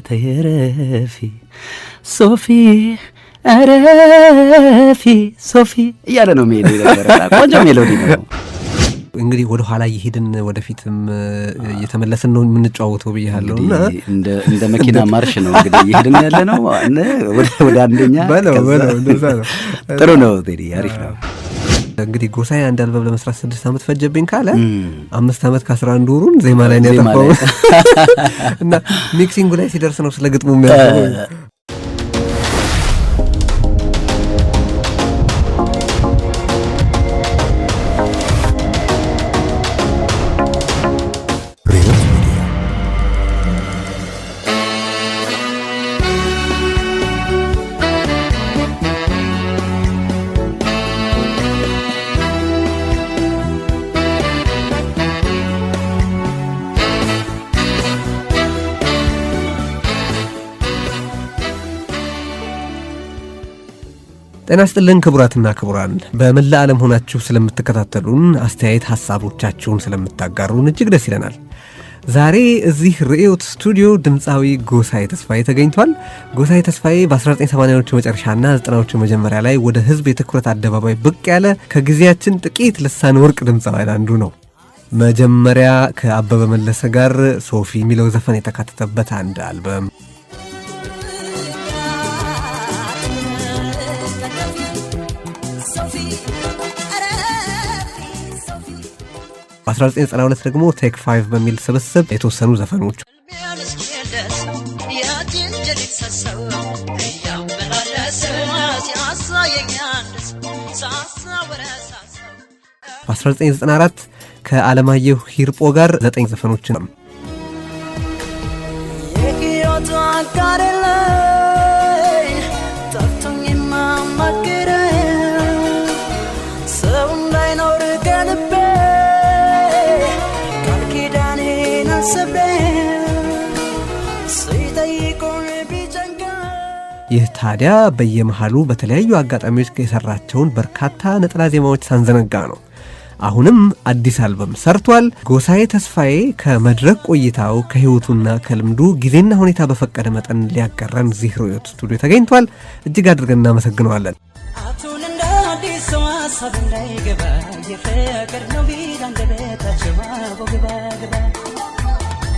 ተየረፊ ሶፊ አረፊ ሶፊ እያለ ነው የሚሄደው ነገር ቆንጆ ሜሎዲ ነው። እንግዲህ ወደ ኋላ ይሄድን ወደፊትም እየተመለስን ነው የምንጫወተው ብያለሁና እንደ መኪና ማርሽ ነው እንግዲህ ይሄድን ያለ ነው ወደ አንደኛ በለው እንደዛ ነው። ጥሩ ነው ቴዲ አሪፍ ነው። እንግዲህ ጎሳዬ አንድ አልበም ለመስራት 6 ዓመት ፈጀብኝ ካለ 5 ዓመት ከ11 ወሩን ዜማ ላይ ነው ያጠፋው እና ሚክሲንጉ ላይ ሲደርስ ነው ስለ ግጥሙ የሚያስበው። ጤና ይስጥልን ክቡራትና ክቡራን፣ በመላ ዓለም ሆናችሁ ስለምትከታተሉን አስተያየት ሐሳቦቻችሁን ስለምታጋሩን እጅግ ደስ ይለናል። ዛሬ እዚህ ርዕዮት ስቱዲዮ ድምፃዊ ጎሳዬ ተስፋዬ ተገኝቷል። ጎሳዬ ተስፋዬ በ1980ዎቹ መጨረሻና 90ዎቹ መጀመሪያ ላይ ወደ ሕዝብ የትኩረት አደባባይ ብቅ ያለ ከጊዜያችን ጥቂት ልሳን ወርቅ ድምፃውያን አንዱ ነው። መጀመሪያ ከአበበ መለሰ ጋር ሶፊ የሚለው ዘፈን የተካተተበት አንድ አልበም፣ በ1992 ደግሞ ቴክ 5 በሚል ስብስብ የተወሰኑ ዘፈኖች፣ በ1994 ከዓለማየሁ ሂርጶ ጋር 9 ዘፈኖች ነው። ይህ ታዲያ በየመሃሉ በተለያዩ አጋጣሚዎች የሰራቸውን በርካታ ነጠላ ዜማዎች ሳንዘነጋ ነው። አሁንም አዲስ አልበም ሰርቷል። ጎሳዬ ተስፋዬ ከመድረክ ቆይታው ከህይወቱና ከልምዱ ጊዜና ሁኔታ በፈቀደ መጠን ሊያቀረን እዚህ ርዕዮት ስቱዲዮ ተገኝቷል። እጅግ አድርገን እናመሰግነዋለን። አቱን እንደ አዲስ ሰው ሀሳብ እንዳይገባ የፍቅር ነው ቢል አንደበታቸው አቦግባ ግባ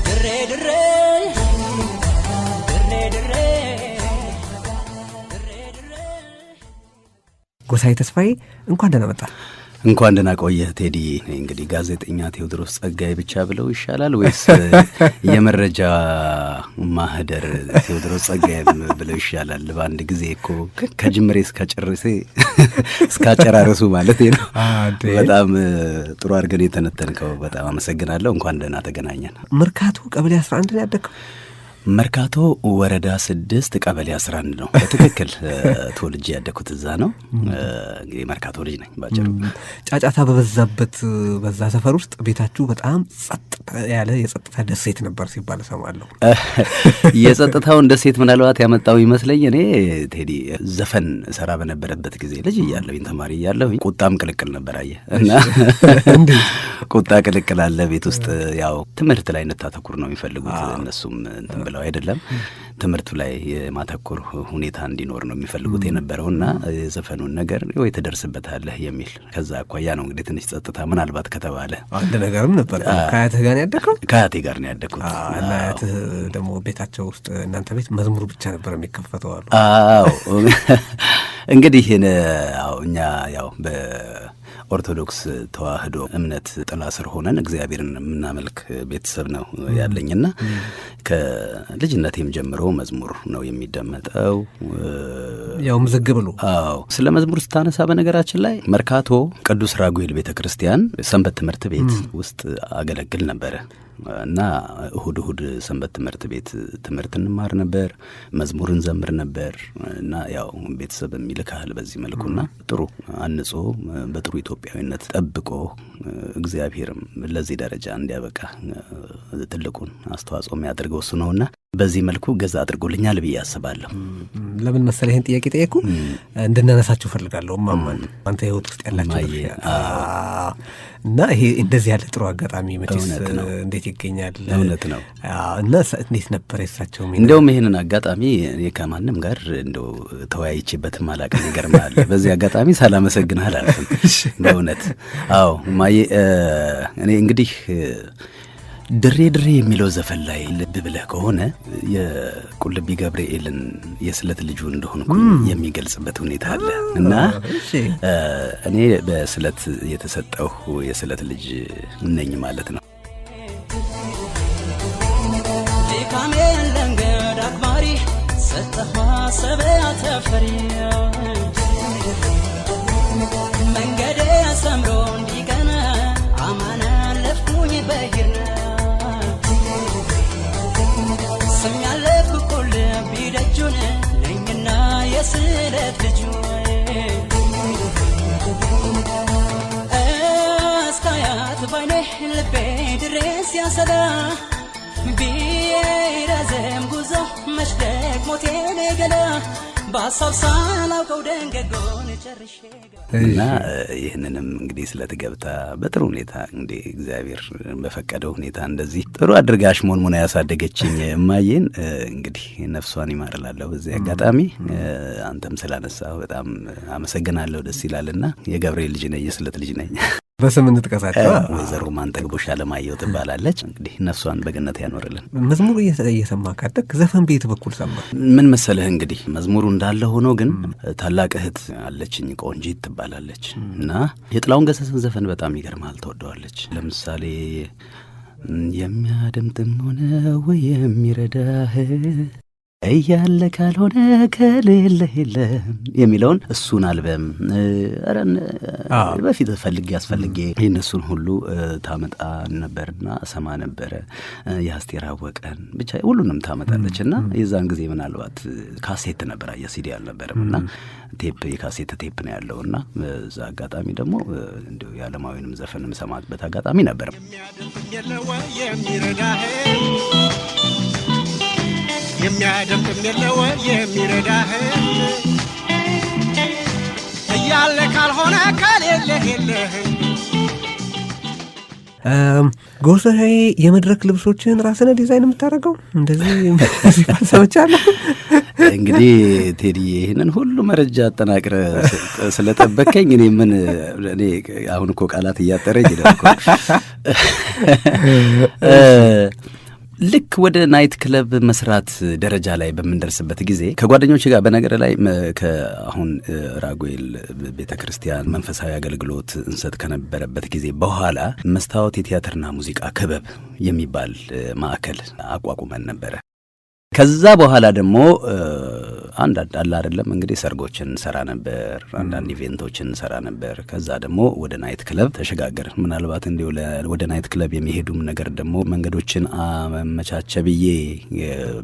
ድሬ ድሬ ድሬ ጎሳዬ ተስፋዬ እንኳን ደህና መጣ። እንኳን ደህና ቆየህ ቴዲ። እንግዲህ ጋዜጠኛ ቴዎድሮስ ጸጋዬ ብቻ ብለው ይሻላል ወይስ የመረጃ ማህደር ቴዎድሮስ ጸጋዬ ብለው ይሻላል? በአንድ ጊዜ እኮ ከጅምሬ እስካጨራረሱ ማለት ነው። በጣም ጥሩ አድርገን የተነተንከው፣ በጣም አመሰግናለሁ። እንኳን ደህና ተገናኘን። መርካቶ ቀበሌ 11 ነው ያደግከው? መርካቶ ወረዳ 6 ቀበሌ 11 ነው በትክክል ተወልጄ ያደኩት እዛ ነው። እንግዲህ መርካቶ ልጅ ነኝ ባጭሩ። ጫጫታ በበዛበት በዛ ሰፈር ውስጥ ቤታችሁ በጣም ጸጥ ያለ የጸጥታ ደሴት ነበር ሲባል ሰማለሁ። የጸጥታውን ደሴት ምናልባት ያመጣው ይመስለኝ እኔ ቴዲ ዘፈን ሰራ በነበረበት ጊዜ ልጅ እያለሁኝ ተማሪ እያለሁኝ ቁጣም ቅልቅል ነበር አየህ። እና ቁጣ ቅልቅል አለ ቤት ውስጥ። ያው ትምህርት ላይ እንታተኩር ነው የሚፈልጉት እነሱም እንትን ብለው አይደለም፣ ትምህርቱ ላይ የማተኮር ሁኔታ እንዲኖር ነው የሚፈልጉት የነበረውና የዘፈኑን ነገር ወይ ተደርስበታለህ የሚል ከዛ አኳያ ነው እንግዲህ ትንሽ ጸጥታ ምናልባት ከተባለ አንድ ነገርም ነበር። ከአያትህ ጋር ነው ያደግከው? ከአያቴ ጋር ነው ያደግኩት። እና አያትህ ደግሞ ቤታቸው ውስጥ እናንተ ቤት መዝሙር ብቻ ነበር የሚከፈተው አሉ? አዎ እንግዲህ እኛ ያው ኦርቶዶክስ ተዋህዶ እምነት ጥላ ስር ሆነን እግዚአብሔርን የምናመልክ ቤተሰብ ነው ያለኝና ከልጅነቴም ጀምሮ መዝሙር ነው የሚደመጠው። ያው መዘግብ ነው። አዎ ስለ መዝሙር ስታነሳ በነገራችን ላይ መርካቶ ቅዱስ ራጉኤል ቤተክርስቲያን ሰንበት ትምህርት ቤት ውስጥ አገለግል ነበረ እና እሁድ ሰንበት ትምህርት ቤት ትምህርት እንማር ነበር፣ መዝሙርን ዘምር ነበር እና ያው ቤተሰብ የሚልካል በዚህ መልኩና ጥሩ አንጾ በጥሩ ኢትዮጵያዊነት ጠብቆ እግዚአብሔርም ለዚህ ደረጃ እንዲያበቃ ትልቁን አስተዋጽኦ የሚያደርገው እሱ ነውና በዚህ መልኩ ገዛ አድርጎልኛል ብዬ አስባለሁ። ለምን መሰለህ ይህን ጥያቄ ጠየቁ እንድናነሳችሁ ፈልጋለሁ። ማማን አንተ ህይወት ውስጥ ያላችሁ እና ይሄ እንደዚህ ያለ ጥሩ አጋጣሚ መቼስ እንዴት ይገኛል? እውነት ነው። እና እንዴት ነበር የሳቸው? እንደውም ይህንን አጋጣሚ እኔ ከማንም ጋር እንደው ተወያይቼበትም አላውቅም። ይገርምሃል። በዚህ አጋጣሚ ሳላመሰግንህ አላልፍም በእውነት። አዎ ማዬ፣ እኔ እንግዲህ ድሬ ድሬ የሚለው ዘፈን ላይ ልብ ብለህ ከሆነ የቁልቢ ገብርኤልን የስለት ልጁ እንደሆንኩ የሚገልጽበት ሁኔታ አለ እና እኔ በስለት የተሰጠሁ የስለት ልጅ ነኝ ማለት ነው። ሊካሜን ለንገድ አክባሪ ሰጠህ ማሰቢያ ተፈሪ መንገዴ ሰምሮ እንዲቀና አማና ለፍኩኝ በሂርነ የስለት ልጁ እስካያት ባይኔ ልቤ ድሬስ ያሰላ ቢረዘም ጉዞ መሽደቅ ሞቴን ገላ በሀሳብ ሳላውቀው ደንገጎን ጨርሼ እና ይህንንም እንግዲህ ስለትገብታ በጥሩ ሁኔታ እንግዲህ እግዚአብሔር በፈቀደው ሁኔታ እንደዚህ ጥሩ አድርጋሽ ሞንሙና ያሳደገችኝ እማዬን እንግዲህ ነፍሷን ይማርላለሁ። በዚህ አጋጣሚ አንተም ስላነሳው በጣም አመሰግናለሁ። ደስ ይላልና የገብርኤል ልጅ ነኝ፣ የስለት ልጅ ነኝ። በስም እንጥቀሳቸው። ወይዘሮ ማንጠግቦሽ አለማየሁ ትባላለች። እንግዲህ ነፍሷን በገነት ያኖርልን። መዝሙሩ እየሰማ ካደግ ዘፈን ቤት በኩል ሰማ ምን መሰለህ እንግዲህ መዝሙሩ እንዳለ ሆኖ ግን ታላቅ እህት አለችኝ ቆንጂት ትባላለች እና የጥላሁን ገሰሰን ዘፈን በጣም ይገርማል ትወደዋለች። ለምሳሌ የሚያደምጥም ሆነ ወይ የሚረዳህ እያለ ካልሆነ ከሌለህ የለም የሚለውን እሱን አልበም በፊት ፈልጌ እነሱን ሁሉ ታመጣ ነበርና እሰማ ነበረ። የአስቴር አወቀን ብቻ ሁሉንም ታመጣለች እና የዛን ጊዜ ምናልባት ካሴት ነበር የሲዲ አልነበረም እና ቴፕ የካሴት ቴፕ ነው ያለውና በዛ አጋጣሚ ደግሞ እንዲሁ የዓለማዊንም ዘፈንም ሰማበት አጋጣሚ ነበር። የሚያደምጥም የለው የሚረዳህ እያለ ካልሆነ ከሌለህ የለህም። ጎሳዬ የመድረክ ልብሶችን ራስነ ዲዛይን የምታደርገው እንደዚህ ሰምቻለሁ። እንግዲህ ቴዲ ይህንን ሁሉ መረጃ አጠናቅረ ስለጠበቀኝ እኔ አሁን እኮ ቃላት እያጠረኝ ነው እኮ ልክ ወደ ናይት ክለብ መስራት ደረጃ ላይ በምንደርስበት ጊዜ ከጓደኞች ጋር በነገር ላይ ከአሁን ራጉኤል ቤተክርስቲያን መንፈሳዊ አገልግሎት እንሰጥ ከነበረበት ጊዜ በኋላ መስታወት የቲያትርና ሙዚቃ ክበብ የሚባል ማዕከል አቋቁመን ነበረ። ከዛ በኋላ ደግሞ አንዳንድ አለ አይደለም እንግዲህ ሰርጎችን ሰራ ነበር፣ አንዳንድ ኢቨንቶችን ሰራ ነበር። ከዛ ደግሞ ወደ ናይት ክለብ ተሸጋገር። ምናልባት እንዲሁ ወደ ናይት ክለብ የሚሄዱም ነገር ደግሞ መንገዶችን አመቻቸ ብዬ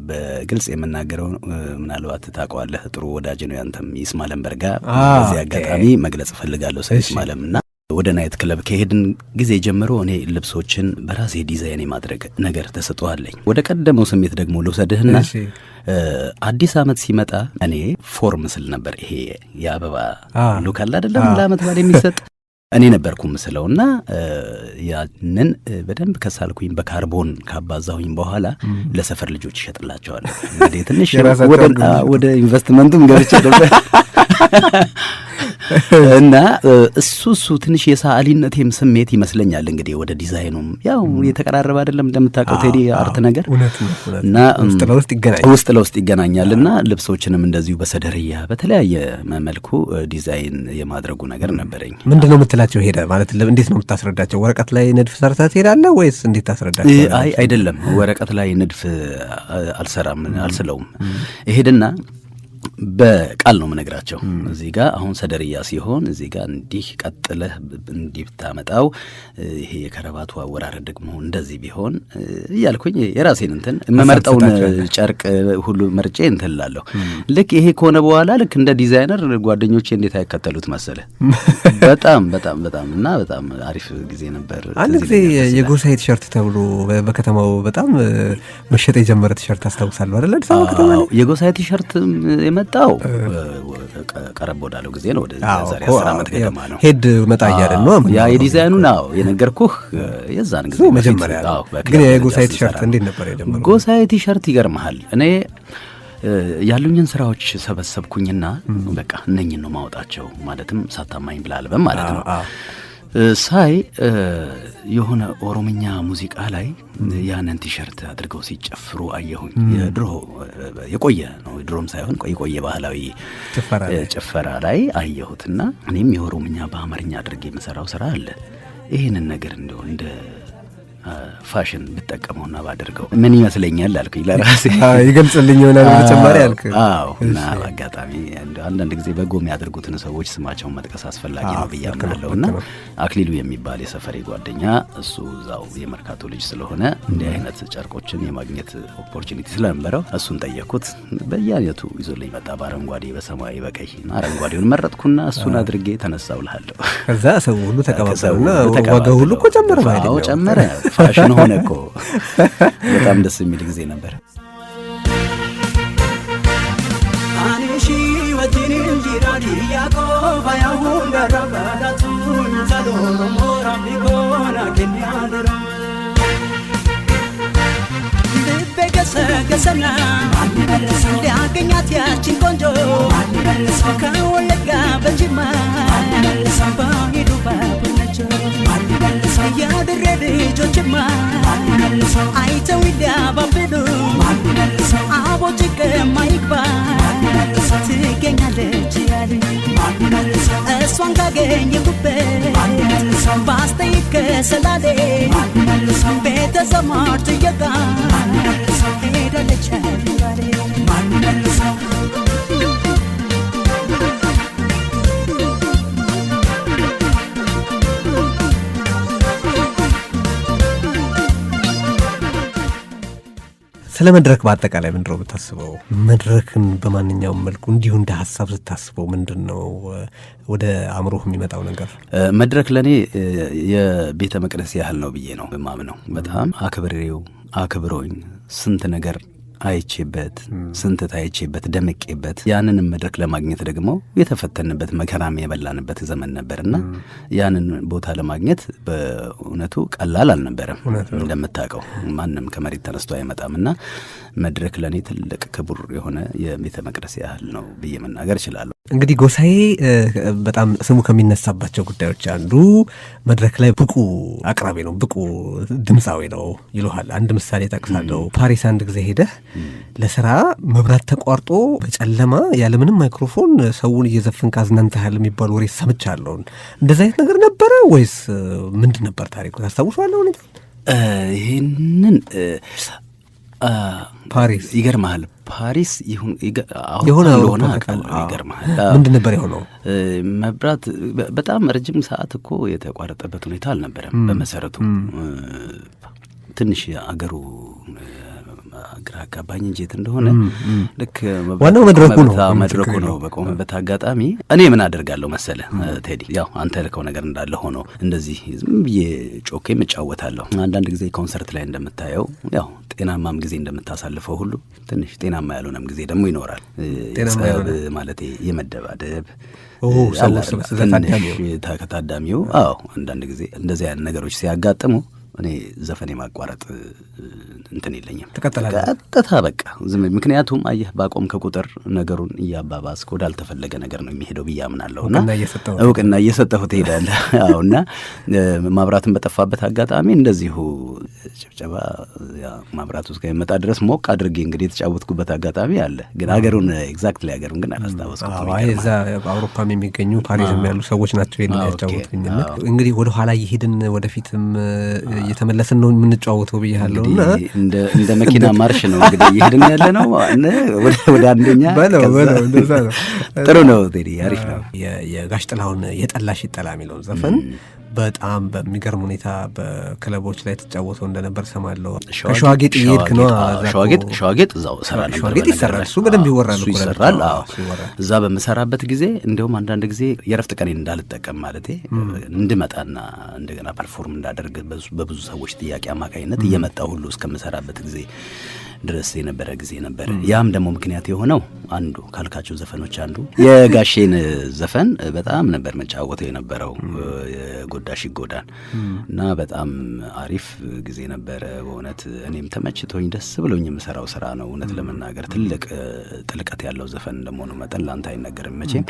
በግልጽ የምናገረው ምናልባት ታውቀዋለህ፣ ጥሩ ወዳጅ ነው ያንተም ይስማለም በርጋ። በዚህ አጋጣሚ መግለጽ እፈልጋለሁ ስለ ይስማለምና ወደ ናይት ክለብ ከሄድን ጊዜ ጀምሮ እኔ ልብሶችን በራሴ ዲዛይን የማድረግ ነገር ተሰጥቷለኝ። ወደ ቀደመው ስሜት ደግሞ ልውሰድህና አዲስ ዓመት ሲመጣ እኔ ፎርም ስል ነበር። ይሄ የአበባ ሉክ አለ አይደለም ለዓመት በዓል የሚሰጥ እኔ ነበርኩ ምስለውና ያንን በደንብ ከሳልኩኝ በካርቦን ካባዛሁኝ በኋላ ለሰፈር ልጆች ይሸጥላቸዋል። እንግዲህ ትንሽ ወደ ኢንቨስትመንቱም ገብቼ ነበር እና እሱ ትንሽ የሰዓሊነቴም ስሜት ይመስለኛል እንግዲህ ወደ ዲዛይኑም ያው የተቀራረበ አይደለም እንደምታውቀው ቴዲ አርት ነገር እና ውስጥ ለውስጥ ይገናኛልና ልብሶችንም እንደዚሁ በሰደርያ በተለያየ መልኩ ዲዛይን የማድረጉ ነገር ነበረኝ። ምንድነው የምትላቸው? ሄደ ማለት እንዴት ነው የምታስረዳቸው? ወረቀት ላይ ንድፍ ሰርተህ ትሄዳለህ ወይስ እንዴት ታስረዳቸው? አይደለም ወረቀት ላይ ንድፍ አልሰራም አልስለውም። እሄድና በቃል ነው የምነግራቸው። እዚህ ጋር አሁን ሰደርያ ሲሆን እዚህ ጋር እንዲህ ቀጥለህ እንዲህ ብታመጣው ይሄ የከረባቱ አወራረድ ደግሞ እንደዚህ ቢሆን እያልኩኝ የራሴን እንትን የምመርጠውን ጨርቅ ሁሉ መርጬ እንትን እላለሁ። ልክ ይሄ ከሆነ በኋላ ልክ እንደ ዲዛይነር ጓደኞቼ እንዴት አይከተሉት መሰለ። በጣም በጣም በጣም እና በጣም አሪፍ ጊዜ ነበር። አንድ ጊዜ የጎሳዬ ቲሸርት ተብሎ በከተማው በጣም መሸጥ የጀመረ ቲሸርት አስታውሳለሁ አይደል? አዲስ አበባ ከተማ ላይ የጎሳዬ ቲሸርት የመጣው ቀረብ ወዳለው ጊዜ ነው። ወደ ዛሬ 10 ዓመት ገደማ ነው። ሄድ መጣ እያለ ነው ያ የዲዛይኑ ነው የነገርኩህ። የዛን ጊዜ መጀመሪያ ግን የጎሳዬ ቲሸርት እንዴት ነበር የጀመረው? ጎሳዬ ቲሸርት ይገርምሃል፣ እኔ ያሉኝን ስራዎች ሰበሰብኩኝና በቃ እነኝን ነው ማውጣቸው። ማለትም ሳታማኝ ብላ አልበም ማለት ነው። ሳይ የሆነ ኦሮምኛ ሙዚቃ ላይ ያንን ቲሸርት አድርገው ሲጨፍሩ አየሁኝ። የድሮ የቆየ ነው፣ ድሮም ሳይሆን የቆየ ባህላዊ ጭፈራ ላይ አየሁትና እኔም የኦሮምኛ በአማርኛ አድርጌ የምሰራው ስራ አለ። ይህንን ነገር እንደው እንደ ፋሽን ብጠቀመውና ባደርገው ምን ይመስለኛል አልኩኝ ለራሴ። ይገልጽልኝ ይሆናል በተጨማሪ አልክ? አዎ። እና በአጋጣሚ አንዳንድ ጊዜ በጎ የሚያደርጉትን ሰዎች ስማቸውን መጥቀስ አስፈላጊ ነው ብዬ አምናለሁ። እና አክሊሉ የሚባል የሰፈሬ ጓደኛ እሱ እዛው የመርካቶ ልጅ ስለሆነ እንዲህ አይነት ጨርቆችን የማግኘት ኦፖርቹኒቲ ስለነበረው እሱን ጠየቅኩት። በየአይነቱ ይዞልኝ መጣ፣ በአረንጓዴ፣ በሰማያዊ፣ በቀይ። አረንጓዴውን መረጥኩና እሱን አድርጌ ተነሳውልሃለሁ። ከዛ ሰው ሁሉ ተቀባበሉና ዋጋው ሁሉ እኮ ጨመረ ማለት ነው። ጨመረ፣ ፋሽን ሆነ እኮ። በጣም ደስ የሚል ጊዜ ነበር። አኔሺ ወጂኒ እንጂራዲ ያቆባ ያሁን ገረባዳቱ ዘሎሮ ሞራም ሊጎና ከኛደራ ልቤ ገሰገሰና ሊያገኛት ያችን ቆንጆ ከወለጋ በጅማ ባሂዱ ባቡነቸው ያድሬ ልጆችማ አይተው ሊያባብሉ አቦ ጭቅማ ይግባ ትገኛለች ያሉ እሷን ካገኘሁበት ባስተይት ከሰላሌ ቤተ ዘመድ ትየጋ ሄዳለች ባሌ ስለ መድረክ በአጠቃላይ ምንድነው የምታስበው? መድረክን በማንኛውም መልኩ እንዲሁ እንደ ሀሳብ ስታስበው ምንድነው ወደ አእምሮህ የሚመጣው ነገር? መድረክ ለእኔ የቤተ መቅደስ ያህል ነው ብዬ ነው የማምነው። በጣም አክብሮኝ ስንት ነገር አይቼበት ስንት ታይቼበት ደምቄበት ያንንም መድረክ ለማግኘት ደግሞ የተፈተንበት መከራም የበላንበት ዘመን ነበርና ያንን ቦታ ለማግኘት በእውነቱ ቀላል አልነበረም። እንደምታውቀው ማንም ከመሬት ተነስቶ አይመጣምና መድረክ ለኔ ትልቅ ክቡር የሆነ የቤተ መቅደስ ያህል ነው ብዬ መናገር እችላለሁ። እንግዲህ ጎሳዬ በጣም ስሙ ከሚነሳባቸው ጉዳዮች አንዱ መድረክ ላይ ብቁ አቅራቢ ነው፣ ብቁ ድምፃዊ ነው ይሉሃል። አንድ ምሳሌ ጠቅሳለሁ። ፓሪስ አንድ ጊዜ ሄደህ ለስራ መብራት ተቋርጦ በጨለማ ያለምንም ማይክሮፎን ሰውን እየዘፈንክ አዝናንተሃል የሚባል ወሬ ሰምቻለሁ። እንደዛ አይነት ነገር ነበረ ወይስ ምንድን ነበር ታሪኩ? ታስታውሳለህ? ይህንን ፓሪስ ይገርምሃል፣ ፓሪስ የሆነ ይገርምሃል። ምንድን ነበር የሆነው? መብራት በጣም ረጅም ሰዓት እኮ የተቋረጠበት ሁኔታ አልነበረም። በመሰረቱ ትንሽ አገሩ ግራ አጋባኝ እንጂ የት እንደሆነ ልክ ዋናው መድረኩ ነው በቆመበት አጋጣሚ እኔ ምን አደርጋለሁ መሰለ ቴዲ፣ ያው አንተ ልከው ነገር እንዳለ ሆኖ እንደዚህ ዝም ብዬ ጮኬ እጫወታለሁ። አንዳንድ ጊዜ ኮንሰርት ላይ እንደምታየው ያው ጤናማም ጊዜ እንደምታሳልፈው ሁሉ ትንሽ ጤናማ ያልሆነም ጊዜ ደግሞ ይኖራል። ጸብ ማለት የመደባደብ ከታዳሚው አንዳንድ ጊዜ እንደዚህ አይነት ነገሮች ሲያጋጥሙ እኔ ዘፈን የማቋረጥ እንትን የለኝም። ቀጥታ በቃ ዝም። ምክንያቱም አየህ ባቆምከ ቁጥር ነገሩን እያባባስክ ወዳልተፈለገ ነገር ነው የሚሄደው ብዬ አምናለሁና እውቅና እየሰጠሁ ትሄዳለህ። እና ማብራትን በጠፋበት አጋጣሚ እንደዚሁ ጭብጨባ ማብራቱ እስከሚመጣ ድረስ ሞቅ አድርጌ እንግዲህ የተጫወትኩበት አጋጣሚ አለ። ግን ሀገሩን ኤግዛክትሊ ሀገሩን ግን አላስታወስኩትም። እዛ አውሮፓም የሚገኙ ፓሪስም ያሉ ሰዎች ናቸው ይሄን ያጫወቱኝና እንግዲህ ወደ ኋላ እየሄድን ወደፊትም እየተመለስን ነው የምንጫወተው ብያለሁ። እና እንደ መኪና ማርሽ ነው እንግዲህ እየሄድን ያለ ነው ወደ አንደኛ በለው እንደዛ ነው። ጥሩ ነው ቴዲ፣ አሪፍ ነው። የጋሽ ጥላሁን የጠላሽ ይጠላ የሚለውን ዘፈን በጣም በሚገርም ሁኔታ በክለቦች ላይ ተጫወተው እንደነበር ሰማለሁ። ከሸዋጌጥ እየሄድክ ነው። ሸዋጌጥ እዛው ሰራ ነበር። ሸዋጌጥ ይሰራል፣ እሱ በደንብ ይወራል፣ እሱ ይሰራል። እዛ በምሰራበት ጊዜ እንዲሁም አንዳንድ ጊዜ የረፍት ቀኔን እንዳልጠቀም ማለቴ እንድመጣና እንደገና ፐርፎርም እንዳደርግ በብዙ ሰዎች ጥያቄ አማካኝነት እየመጣው ሁሉ እስከምሰራበት ጊዜ ድረስ የነበረ ጊዜ ነበር። ያም ደግሞ ምክንያት የሆነው አንዱ ካልካቸው ዘፈኖች አንዱ የጋሼን ዘፈን በጣም ነበር መጫወተው የነበረው የጎዳሽ ይጎዳን እና በጣም አሪፍ ጊዜ ነበረ በእውነት። እኔም ተመችቶኝ ደስ ብሎኝ የምሰራው ስራ ነው። እውነት ለመናገር ትልቅ ጥልቀት ያለው ዘፈን እንደመሆኑ መጠን ላንተ አይነገርም መቼም።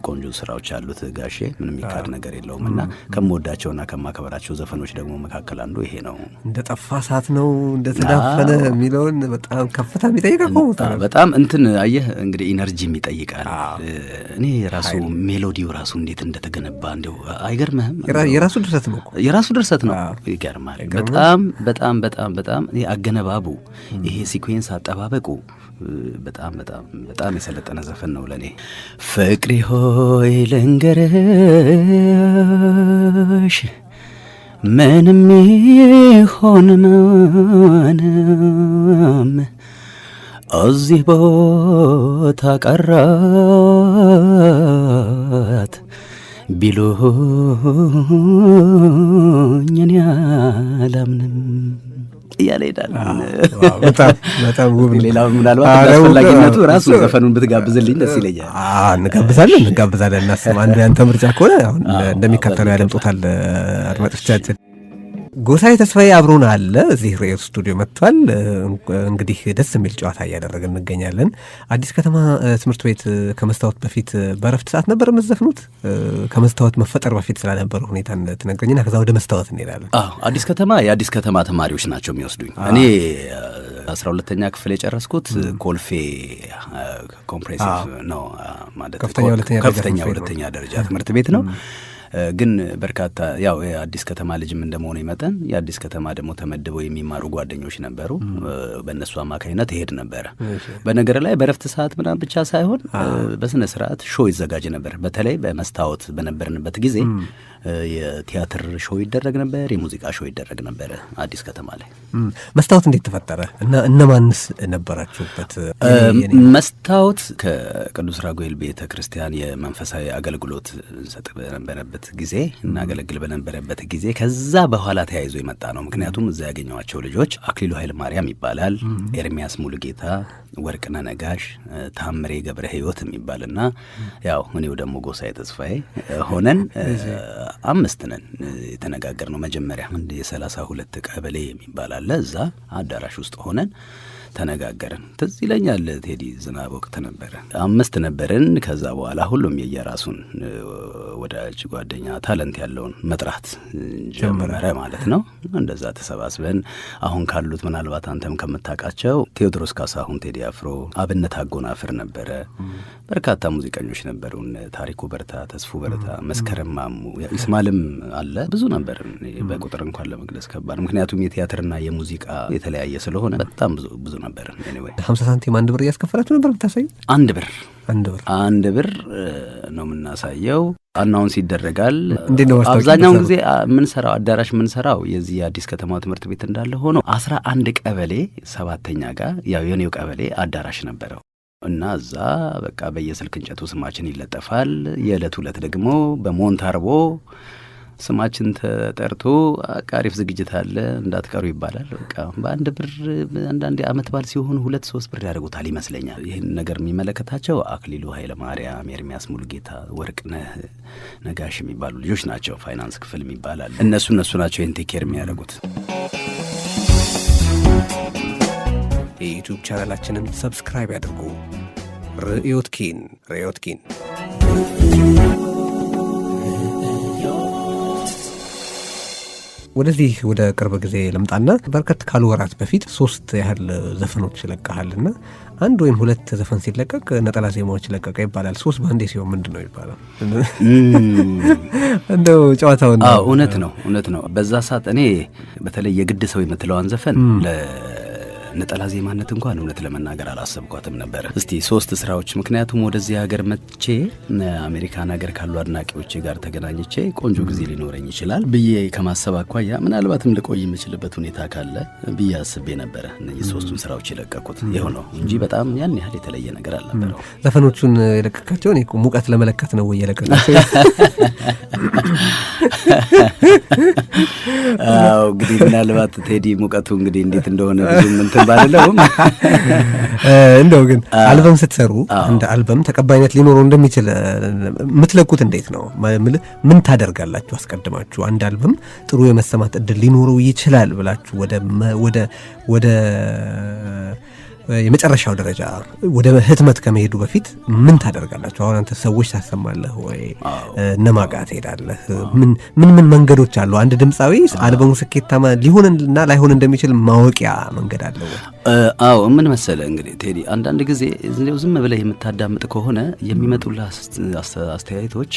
ቆንጆ ስራዎች ያሉት ጋሼ ምንም የሚካድ ነገር የለውም እና ከምወዳቸውና ከማከበራቸው ዘፈኖች ደግሞ መካከል አንዱ ይሄ ነው። እንደ ጠፋ ሰዓት ነው እንደ ተዳፈነ የሚለውን በጣም ከፍታ የሚጠይቀው በጣም እንትን አየህ እንግዲህ ኢነርጂም ይጠይቃል። እኔ ራሱ ሜሎዲው ራሱ እንዴት እንደተገነባ እንደው አይገርምህም? የራሱ ድርሰት ነው፣ የራሱ ድርሰት ነው። ይገርማል። በጣም በጣም በጣም በጣም ይሄ አገነባቡ፣ ይሄ ሲኩዌንስ አጠባበቁ በጣም በጣም በጣም የሰለጠነ ዘፈን ነው ለኔ። ፍቅሬ ሆይ ልንገርሽ ምንም ይሆን ምንም እዚህ ቦታ ቀራት ቢሉኝ እኔ አላምንም እያለ ሄዳል። በጣም ውብ። ሌላው ምናልባት አስፈላጊነቱ ራሱ ዘፈኑን ብትጋብዝልኝ ደስ ይለኛል። እንጋብዛለን። እናስብ አንዱ ያንተ ምርጫ ከሆነ አሁን እንደሚከተለው ያደምጡታል አድማጮቻችን። ጎሳዬ ተስፋዬ አብሮን አለ፣ እዚህ ሬዲዮ ስቱዲዮ መጥቷል። እንግዲህ ደስ የሚል ጨዋታ እያደረግን እንገኛለን። አዲስ ከተማ ትምህርት ቤት ከመስታወት በፊት በረፍት ሰዓት ነበር የምትዘፍኑት? ከመስታወት መፈጠር በፊት ስለነበረ ሁኔታ ትነግረኝና ከዛ ወደ መስታወት እንሄዳለን። አዲስ ከተማ የአዲስ ከተማ ተማሪዎች ናቸው የሚወስዱኝ። እኔ 12ኛ ክፍል የጨረስኩት ኮልፌ ኮምፕሬሲቭ ነው ማለት ከፍተኛ ሁለተኛ ደረጃ ትምህርት ቤት ነው። ግን በርካታ ያው የአዲስ ከተማ ልጅም እንደመሆኑ መጠን የአዲስ ከተማ ደግሞ ተመድበው የሚማሩ ጓደኞች ነበሩ። በእነሱ አማካኝነት ይሄድ ነበረ። በነገር ላይ በረፍት ሰዓት ምናምን ብቻ ሳይሆን በስነ ስርዓት ሾው ይዘጋጅ ነበር። በተለይ በመስታወት በነበርንበት ጊዜ የቲያትር ሾው ይደረግ ነበር፣ የሙዚቃ ሾው ይደረግ ነበረ አዲስ ከተማ ላይ። መስታወት እንዴት ተፈጠረ እና እነማንስ ነበራችሁበት? መስታወት ከቅዱስ ራጉኤል ቤተ ክርስቲያን የመንፈሳዊ አገልግሎት እንሰጥ በነበረበት ጊዜ እናገለግል በነበረበት ጊዜ ከዛ በኋላ ተያይዞ የመጣ ነው። ምክንያቱም እዛ ያገኘዋቸው ልጆች አክሊሉ ኃይለ ማርያም ይባላል፣ ኤርሚያስ ሙሉጌታ፣ ወርቅነህ ነጋሽ፣ ታምሬ ገብረ ሕይወት የሚባልና ያው እኔው ደግሞ ጎሳዬ ተስፋዬ ሆነን 5 ነን የተነጋገር ነው። መጀመሪያ እንደ 32 ቀበሌ የሚባል አለ። እዛ አዳራሽ ውስጥ ሆነን ተነጋገርን። ትዝ ይለኛል ቴዲ ዝናብ ወቅት ነበረ። 5 ነበርን። ከዛ በኋላ ሁሉም የየራሱን ወዳጅ ጓደኛ ታለንት ያለውን መጥራት ጀመረ ማለት ነው። እንደዛ ተሰባስበን አሁን ካሉት ምናልባት አንተም ከምታውቃቸው ቴዎድሮስ ካሳሁን፣ ቴዲ አፍሮ፣ አብነት አጎናፍር ነበረ። በርካታ ሙዚቀኞች ነበሩን። ታሪኩ በርታ፣ ተስፉ በርታ፣ መስከረም ማሙ፣ ይስማልም አለ። ብዙ ነበርን። በቁጥር እንኳን ለመግለጽ ከባድ፣ ምክንያቱም የቲያትርና የሙዚቃ የተለያየ ስለሆነ በጣም ብዙ ነበርን። ኤኒዌይ 50 ሳንቲም 1 ብር እያስከፈላችሁ ነበር ብታሳዩ? 1 ብር ነው የምናሳየው። አናውንስ ይደረጋል። አብዛኛውን ጊዜ የምንሰራው አዳራሽ የምንሰራው የዚህ የአዲስ ከተማ ትምህርት ቤት እንዳለ ሆኖ 11 ቀበሌ 7ኛ ጋር ያው የኔው ቀበሌ አዳራሽ ነበረው እና እዛ በቃ በየስልክ እንጨቱ ስማችን ይለጠፋል። የዕለት ዕለት ደግሞ በሞንታርቦ ስማችን ተጠርቶ አሪፍ ዝግጅት አለ እንዳትቀሩ ይባላል። በቃ በ1 ብር አንዳንዴ ዓመት በዓል ሲሆን 2-3 ብር ያደርጉታል ይመስለኛል። ይህን ነገር የሚመለከታቸው አክሊሉ ኃይለ ማርያም፣ ኤርሚያስ ሙሉጌታ፣ ወርቅነህ ነጋሽ የሚባሉ ልጆች ናቸው። ፋይናንስ ክፍል የሚባላል እነሱ ናቸው ይህን ቴክ ኬር የሚያደርጉት። የዩቲዩብ ቻናላችንን ሰብስክራይብ ያድርጉ። ርዕዮት ኪን ወደዚህ ወደ ቅርብ ጊዜ ልምጣና በርከት ካሉ ወራት በፊት 3 ያህል ዘፈኖች ለቀሃልና አንድ ወይም 2 ዘፈን ሲለቀቅ ነጠላ ዜማዎች ለቀቀ ይባላል። 3 በአንዴ ሲሆን ምንድን ነው ይባላል? እንደው ጨዋታውን እውነት ነው። በዛ ሰዓት እኔ በተለይ የግድ ሰው የምትለዋን ዘፈን ነጠላ ዜማነት እንኳን እውነት ለመናገር አላሰብኳትም ነበር። እስቲ 3 ስራዎች ምክንያቱም ወደዚህ ሀገር መጥቼ አሜሪካን ሀገር ካሉ አድናቂዎቼ ጋር ተገናኝቼ ቆንጆ ጊዜ ሊኖረኝ ይችላል ብዬ ከማሰብ አኳያ ምናልባትም ልቆይ የምችልበት ሁኔታ ካለ ብዬ አስቤ ነበረ እነዚህ 3ቱን ስራዎች የለቀኩት የሆነው እንጂ በጣም ያን ያህል የተለየ ነገር አልነበረው። ዘፈኖቹን የለቀካቸው እኔ ሙቀት ለመለካት ነው ወይ የለቀካቸው? እንግዲህ ምናልባት ቴዲ ሙቀቱ እንግዲህ እንዴት እንደሆነ ብዙ ባለለውም እንደው ግን አልበም ስትሰሩ እንደ አልበም ተቀባይነት ሊኖረው እንደሚችል የምትለቁት እንዴት ነው? ምን ታደርጋላችሁ? አስቀድማችሁ አንድ አልበም ጥሩ የመሰማት እድል ሊኖረው ይችላል ብላችሁ ወደ የመጨረሻው ደረጃ ወደ ህትመት ከመሄዱ በፊት ምን ታደርጋላችሁ? አሁን አንተ ሰዎች ታሰማለህ ወይ? ነማጋ ትሄዳለህ? ምን መንገዶች አሉ? አንድ ድምፃዊ አልበሙ ስኬታማ ሊሆንና ላይሆን እንደሚችል ማወቂያ መንገድ አለው? አዎ ምን መሰለህ እንግዲህ ቴዲ አንዳንድ ጊዜ እንደው ዝም ብለህ የምታዳምጥ ከሆነ የሚመጡልህ አስተያየቶች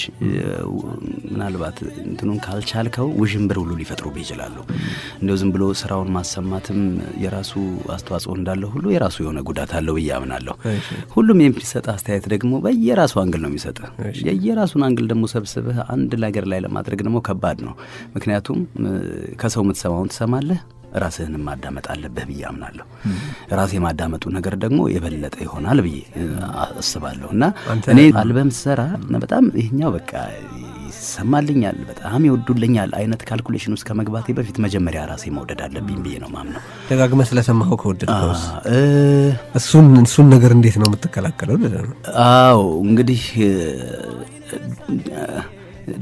ምናልባት እንትኑን ካልቻልከው ውዥንብር ሁሉ ሊፈጥሩብህ ይችላሉ። እንደው ዝም ብሎ ስራውን ማሰማትም የራሱ አስተዋጽኦ እንዳለው ሁሉ የራሱ የሆነ ጉዳት አለው ብዬ አምናለሁ። ሁሉም የሚሰጥ አስተያየት ደግሞ በየራሱ አንግል ነው የሚሰጥህ። የየራሱን አንግል ደግሞ ሰብስበህ አንድ ነገር ላይ ለማድረግ ደግሞ ከባድ ነው። ምክንያቱም ከሰው የምትሰማውን ትሰማለህ፣ ራስህንም ማዳመጥ አለብህ ብዬ አምናለሁ። ራሴ ማዳመጡ ነገር ደግሞ የበለጠ ይሆናል ብዬ አስባለሁ። እና እኔ አልበም ሰራ በጣም ይሄኛው በቃ ይሰማልኛል፣ በጣም ይወዱልኛል አይነት ካልኩሌሽን ውስጥ ከመግባቴ በፊት መጀመሪያ ራሴ መውደድ አለብኝ ብዬ ነው ማምነው። ደጋግመህ ስለሰማኸው ከወደድከውስ እሱን ነገር እንዴት ነው የምትከላከለው? አዎ እንግዲህ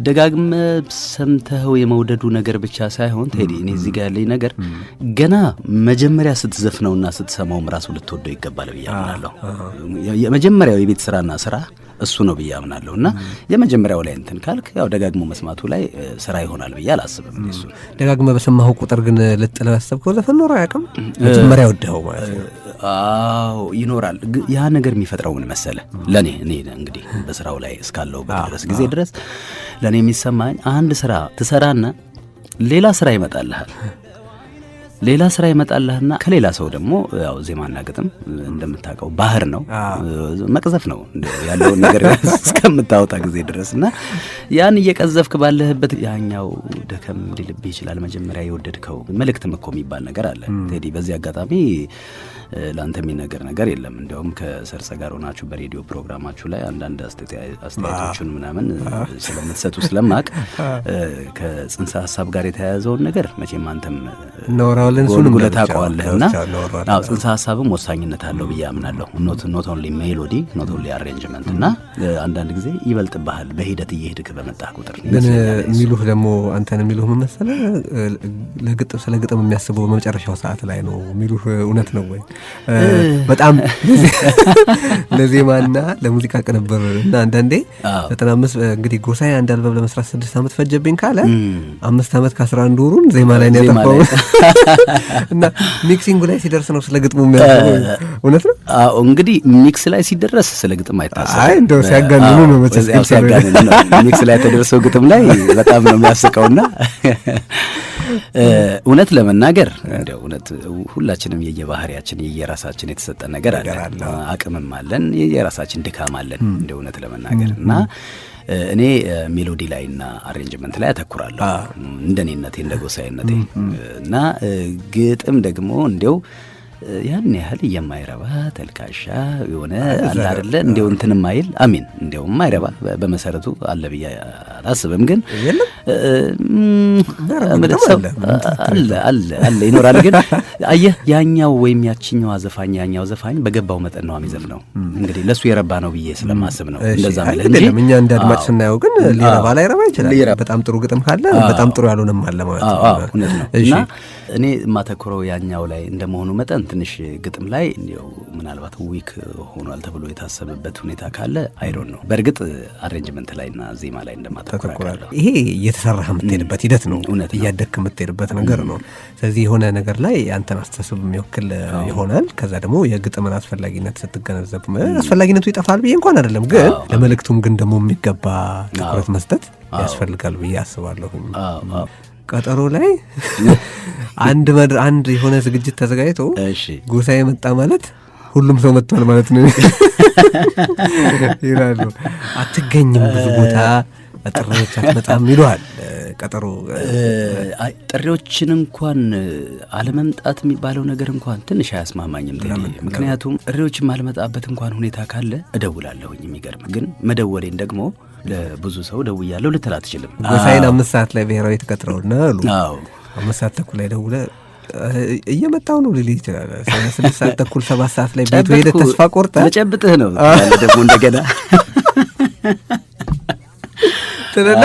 ደጋግመ ሰምተው የመውደዱ ነገር ብቻ ሳይሆን ቴዲ እኔ እዚህ ጋር ያለኝ ነገር ገና መጀመሪያ ስትዘፍነውና ስትሰማውም ራሱ ልትወደው ይገባል ብዬ አምናለሁ። የመጀመሪያው የቤት ስራና ስራ እሱ ነው ብዬ አምናለሁ። እና የመጀመሪያው ላይ እንትን ካልክ ያው ደጋግሞ መስማቱ ላይ ስራ ይሆናል ብዬ አላስብም። እሱ ደጋግመ በሰማኸው ቁጥር ግን ልጥለው ያሰብከው ዘፈን ኖሮ አያውቅም? መጀመሪያ ወደኸው ማለት ነው? አዎ ይኖራል። ያ ነገር የሚፈጥረው ምን መሰለህ ለኔ እንግዲህ በስራው ላይ እስካለው በድረስ ጊዜ ድረስ ለኔ የሚሰማኝ አንድ ስራ ትሰራና ሌላ ስራ ይመጣልህና ከሌላ ሰው ደግሞ ያው ዜማና ግጥም እንደምታውቀው ባህር ነው፣ መቅዘፍ ነው ያለውን ነገር እስከምታወጣ ጊዜ ድረስና ያን እየቀዘፍክ ባለህበት ያኛው ደከም ሊልብህ ይችላል። መጀመሪያ የወደድከው መልእክትም እኮ የሚባል ነገር አለ ቴዲ። በዚህ አጋጣሚ ለአንተ የሚነገር ነገር የለም። እንዲያውም ከሰርጸ ጋር ሆናችሁ በሬዲዮ ፕሮግራማችሁ ላይ አንዳንድ አስተያየቶችን ምናምን ስለምትሰጡ ስለማቅ ከጽንሰ ሀሳብ ጋር የተያያዘውን ነገር መቼም አንተም ጉልህ ታውቀዋለህና ጽንሰ ሀሳብም ወሳኝነት አለው ብዬ አምናለሁ። ኖት ኦንሊ ሜሎዲ ኖት ኦንሊ አሬንጅመንት እና አንዳንድ ጊዜ ይበልጥብሃል በሂደት እየሄድክ በመጣህ ቁጥር። ግን የሚሉህ ደግሞ አንተን የሚሉህ ምን መሰለህ ስለ ግጥም የሚያስበው በመጨረሻው ሰዓት ላይ ነው የሚሉህ። እውነት ነው ወይ? በጣም ለዜማና ለሙዚቃ ቅንብር እና አንዳንዴ 95 እንግዲህ ጎሳዬ አንድ አልበም ለመስራት 6 ዓመት ፈጀብኝ ካለ 5 ዓመት ከ11 ወሩን ዜማ ላይ ነው ያጠፋው እና ሚክሲንግ ላይ ሲደርስ ነው ስለ ግጥሙ የሚያስበው። እውነት ነው። አዎ እንግዲህ ሚክስ ላይ ሲደረስ ስለ ግጥም አይታሰብም። አይ እንደው ሲያጋንኑ ነው መቼም ሲያጋንኑ ነው። ሚክስ ላይ ተደርሰው ግጥም ላይ በጣም ነው የሚያስቀውና እውነት ለመናገር እንደው እውነት ሁላችንም የየባህሪያችን የየራሳችን የተሰጠ ነገር አለ፣ አቅምም አለን፣ የየራሳችን ድካም አለን እንደው እውነት ለመናገር እና እኔ ሜሎዲ ላይና አሬንጅመንት ላይ አተኩራለሁ እንደኔነቴ እንደ ጎሳዬነቴ እና ግጥም ደግሞ እንደው ያን ያህል የማይረባ ተልካሻ የሆነ አለ አይደለ እንደው እንትንም አይል አሜን እንደው የማይረባ በመሰረቱ አለ ብዬ አላስብም። ግን አለ ይኖራል። ግን አየህ ያኛው ወይም ያቺኛዋ ዘፋኝ ያኛው ዘፋኝ በገባው መጠን ነው የሚዘፍነው። እንግዲህ ለሱ የረባ ነው ብዬ ስለማስብ ነው እንደዛ ማለት እንጂ እኛ እንደ አድማጭ ስናየው ግን ሊረባ ላይ ረባ ይችላል። በጣም ጥሩ ግጥም ካለ በጣም ጥሩ ያልሆነም አለ ማለት ነው። እውነት ነው። እና እኔ የማተኩረው ያኛው ላይ እንደመሆኑ መጠን ትንሽ ግጥም ላይ እንዲያው ምናልባት ዊክ ሆኗል ተብሎ የታሰበበት ሁኔታ ካለ አይዶን ነው። በእርግጥ አሬንጅመንት ላይና ዜማ ላይ እንደማተኮራለሁ። ይሄ እየተሰራህ የምትሄድበት ሂደት ነው፣ እያደግክ የምትሄድበት ነገር ነው። ስለዚህ የሆነ ነገር ላይ አንተን አስተሳሰብ የሚወክል ይሆናል። ከዛ ደግሞ የግጥምን አስፈላጊነት ስትገነዘብ አስፈላጊነቱ ይጠፋል ብዬ እንኳን አይደለም፣ ግን ለመልእክቱም ግን ደግሞ የሚገባ ትኩረት መስጠት ያስፈልጋል ብዬ አስባለሁ። ቀጠሮ ላይ አንድ የሆነ ዝግጅት ተዘጋጅቶ ጎሳዬ መጣ ማለት ሁሉም ሰው መጥቷል ማለት ነው ይላሉ። አትገኝም ብዙ ቦታ ጥሪዎች አትመጣም ይሉሃል። ቀጠሮ ጥሪዎችን እንኳን አለመምጣት የሚባለው ነገር እንኳን ትንሽ አያስማማኝም። ምክንያቱም ጥሪዎችን ማለመጣበት እንኳን ሁኔታ ካለ እደውላለሁኝ። የሚገርም ግን መደወሌን ደግሞ ለብዙ ሰው ደውያለሁ ልትል አትችልም። ጎሳዬን 5 ሰዓት ላይ ብሔራዊ ተቀጥረውና አሉ 5 ሰዓት ተኩል ላይ ደውለ እየመጣው ነው ሊል ይችላል። 6 ሰዓት ተኩል 7 ሰዓት ላይ ቤቱ ሄደ ተስፋ ቆርጠ መጨብጥህ ነው ደግሞ እንደገና ትለና